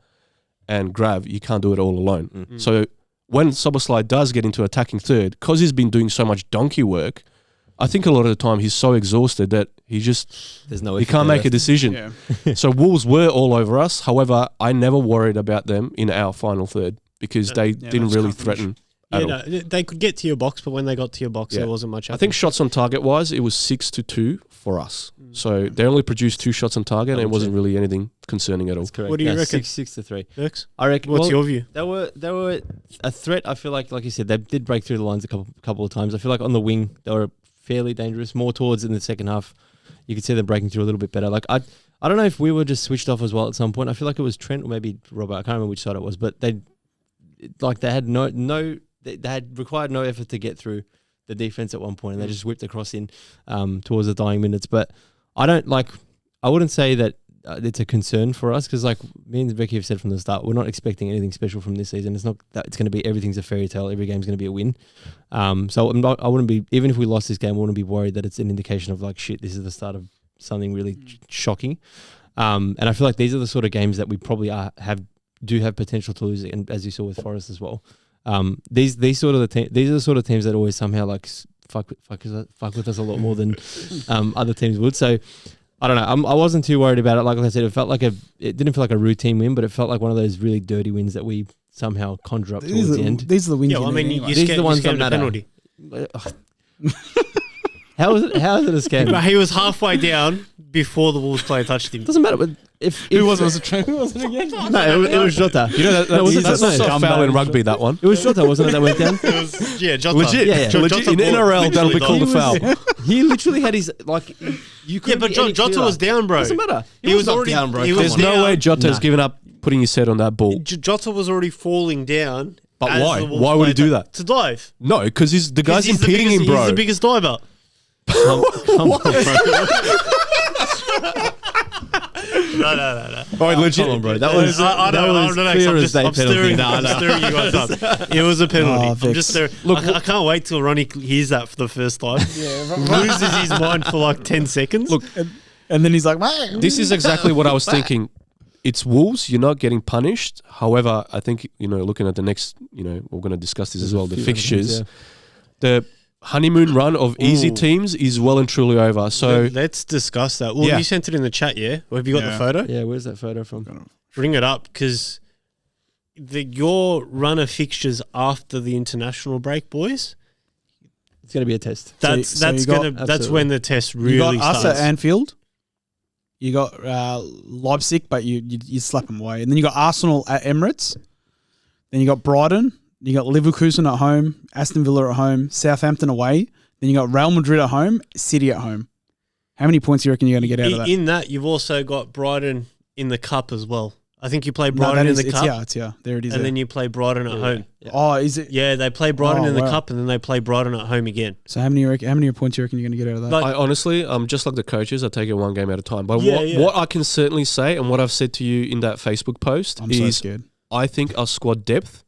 and Grav, you can't do it all alone. Mm-hmm. So when Soboslai does get into attacking third, because he's been doing so much donkey work, I think a lot of the time he's so exhausted that he can't make a decision. Yeah. So Wolves were all over us. However, I never worried about them in our final third because they didn't really threaten. They could get to your box, but when they got to your box, there wasn't much happening. I think shots on target wise, it was 6-2 for us. So they only produced 2 shots on target, and it wasn't really anything concerning at all. That's correct. What do you reckon? 6-3. Erks? I reckon. What's your view? They were a threat. I feel like you said, they did break through the lines a couple of times. I feel like on the wing they were fairly dangerous. More towards in the second half, you could see them breaking through a little bit better. Like I don't know if we were just switched off as well at some point. I feel like it was Trent or maybe Robert. I can't remember which side it was, but they had no. They had required no effort to get through the defense at one point, and they just whipped across in towards the dying minutes. But I wouldn't say that it's a concern for us because, like me and Becky have said from the start, we're not expecting anything special from this season. It's not that it's going to be everything's a fairy tale. Every game's going to be a win. So I wouldn't be, even if we lost this game, I wouldn't be worried that it's an indication of like shit. This is the start of something really shocking. And I feel like these are the sort of games that we probably do have potential to lose, and as you saw with Forest as well. These are the sort of teams that always somehow like fuck with us a lot more than other teams would. So I don't know. I wasn't too worried about it. Like I said, it didn't feel like a routine win, but it felt like one of those really dirty wins that we somehow conjure up towards the end. These are the wins. Yeah, well, I mean, these are the ones that matter. Penalty. How is it a scam? But he was halfway down before the Wolves player touched him. Doesn't matter. But Who was it? Who was it again? No, it was Jota. You know that's not foul in rugby. That one. It was Jota, wasn't it? That went down. Jota. Legit. Yeah. Legit. In NRL, that'll be called a foul. He literally had his You Yeah, but Jota was down, bro. Doesn't matter. He was already down, bro. There's no way Jota's given up putting his head on that ball. Jota was already falling down. But why? Why would he do that? To dive. No, because the guy's impeding him, bro. He's the biggest diver. Come on, bro. No. Oh, legit. Come on, bro. That was I don't know. clear I'm as day penalty. stirring you guys up. It was a penalty. Oh, I'm just stirring. Look, I can't wait till Ronnie hears that for the first time. Loses his mind for like 10 seconds. Look, and then he's like, "Mate." This is exactly what I was thinking. It's Wolves. You're not getting punished. However, I think, looking at the next, we're going to discuss this as well, the fixtures. The honeymoon run of easy teams is well and truly over. So let's discuss that. Well, you sent it in the chat, yeah? Have you got the photo? Yeah, where's that photo from? Bring it up, because your run of fixtures after the international break, boys, it's going to be a test. that's when the test really you got starts. us at Anfield. You got Leipzig, but you slap them away. And then you got Arsenal at Emirates. Then you got Brighton. You got Leverkusen at home, Aston Villa at home, Southampton away. Then you got Real Madrid at home, City at home. How many points do you reckon you're going to get out of that? In that, you've also got Brighton in the cup as well. I think you play Brighton in the cup. It's there it is. And then you play Brighton at home. Yeah. Oh, is it? Yeah, they play Brighton in the cup, and then they play Brighton at home again. So how many points do you reckon you're going to get out of that? Like, I honestly, just like the coaches, I take it one game at a time. But Yeah, what I can certainly say, and what I've said to you in that Facebook post, I'm is so scared. I think our squad depth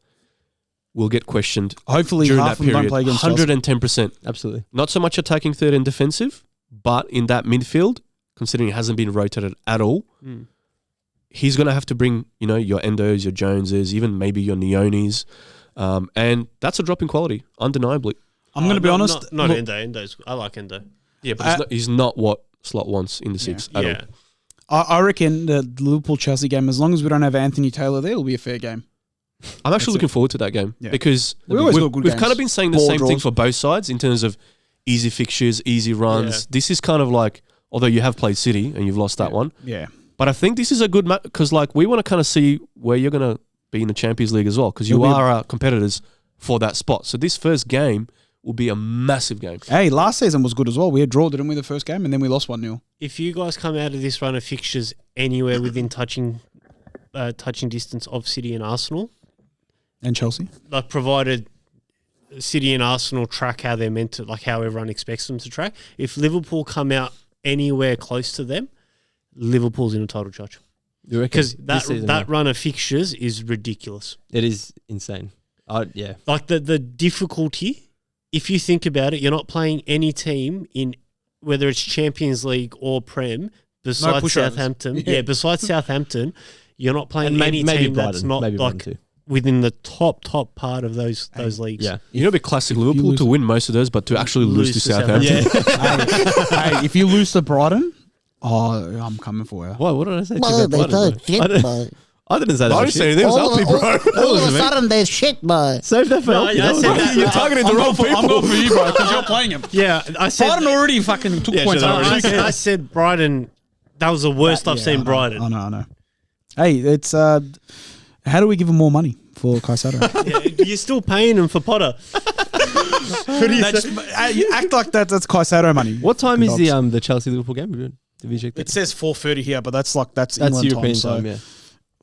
will get questioned. Hopefully during half that of them period. don't play against Chelsea. 110%. Absolutely. Not so much attacking third and defensive, but in that midfield, considering it hasn't been rotated at all, he's going to have to bring, your Endos, your Joneses, even maybe your Neonis. And that's a drop in quality, undeniably. I'm going to be honest. Not look, Endo. Endo's. I like Endo. Yeah, but he's not what Slot wants in the six at all. I reckon the Liverpool-Chelsea game, as long as we don't have Anthony Taylor there, it'll be a fair game. I'm actually looking forward to that game because we've kind of been saying the same thing for both sides in terms of easy fixtures, easy runs. Yeah. This is kind of like, although you have played City and you've lost that one. Yeah. But I think this is a good match because we want to kind of see where you're going to be in the Champions League as well because you are our competitors for that spot. So this first game will be a massive game. Hey, last season was good as well. We had draw, didn't we, the first game, and then we lost 1-0. If you guys come out of this run of fixtures anywhere within touching distance of City and Arsenal, and Chelsea, like provided City and Arsenal track how they're meant to, like how everyone expects them to track. If Liverpool come out anywhere close to them, Liverpool's in a title charge. Because that run of fixtures is ridiculous. It is insane. Yeah. Like the difficulty, if you think about it, you're not playing any team in whether it's Champions League or Prem besides Southampton. Yeah, besides Southampton, you're not playing any team that's not like within the top part of those leagues. Yeah. It'd be classic Liverpool to win most of those, but to actually lose to Southampton. Yeah. Hey, if you lose to Brighton, I'm coming for you. What did I say? I didn't say that. I didn't say anything. It was Alpy, bro. All of a sudden, there's shit, bro. Save that for Alpy. I said that. You're targeting the wrong people. I'm going for you, bro, because you're playing him. Yeah, I said Brighton already fucking took points. I said Brighton. That was the worst I've seen Brighton. I know. Hey, it's how do we give him more money for Caicedo? You're still paying him for Potter. You act like that's Caicedo money. What time is the Chelsea Liverpool game? It says 4:30 here, but that's England European time. yeah.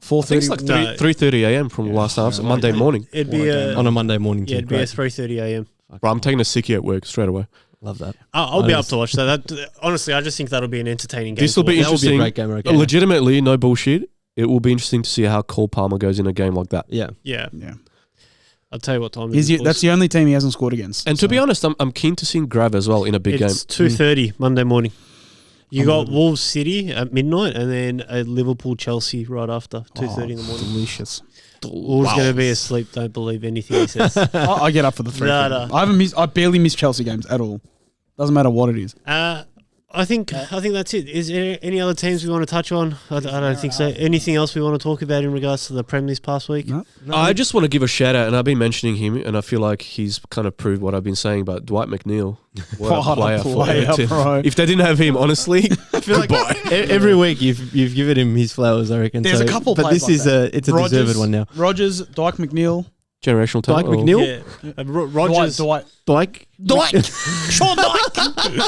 4:30. It's like 3:30 a.m. from last night, Monday morning. It'd be on a Monday morning. Yeah, it'd be 3:30 a.m. Bro, I'm taking a sickie at work straight away. Love that. I'll be up to watch that. Honestly, I just think that'll be an entertaining game. This will be interesting. That will be a great game. Legitimately, no bullshit. It will be interesting to see how Cole Palmer goes in a game like that. Yeah. I'll tell you what time. That's the only team he hasn't scored against. And to be honest, I'm keen to see Grav as well in a big game. It's 2:30 Monday morning. You got Wolves City at midnight, and then a Liverpool Chelsea right after 2:30 in the morning. Delicious. Wolves going to be asleep. Don't believe anything he says. I get up for the 3. No. I barely miss Chelsea games at all. Doesn't matter what it is. I think that's it. Is there any other teams we want to touch on? I don't think so. Anything else we want to talk about in regards to the Prem this past week? No. I just want to give a shout out, and I've been mentioning him, and I feel like he's kind of proved what I've been saying about Dwight McNeil. What a player for Everton. bro. If they didn't have him, honestly, I feel like every week you've given him his flowers, I reckon. There's a couple but players this like is a deserved one now. Rogers, Dyke McNeil. generational talent. Dyke McNeil? Yeah. Rogers. Dwight. Dyke? Sean Dyke.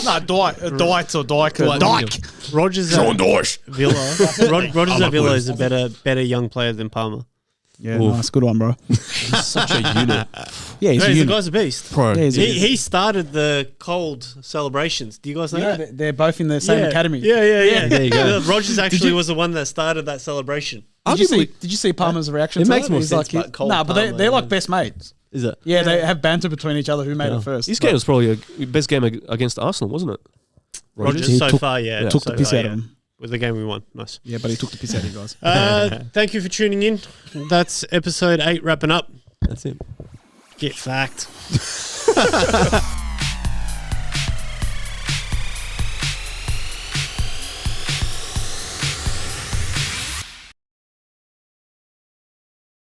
No, Dwight or Dyke. Dyke. Rogers at Villa. Rogers at Villa is a better young player than Palmer. Yeah, nice. Good one, bro. He's such a unit. Yeah, he's a The unit. guy's a beast. Bro. Yeah, He started the cold celebrations. Do you guys know that? They're both in the same academy. Yeah. There you go. Rogers actually was the one that started that celebration. Did you see Palmer's reaction? It to makes that? more He's sense, Like, but Cole but Palmer, they're like best mates. Is it? Yeah, they have banter between each other. Who made Yeah. it first? This game was probably a best game against Arsenal, wasn't it? Rogers He so took- far, yeah. took so the piss far, out of yeah. him. With the game we won. Nice. Yeah, but he took the piss out of you guys. Thank you for tuning in. That's episode 8 wrapping up. That's it. Get fact.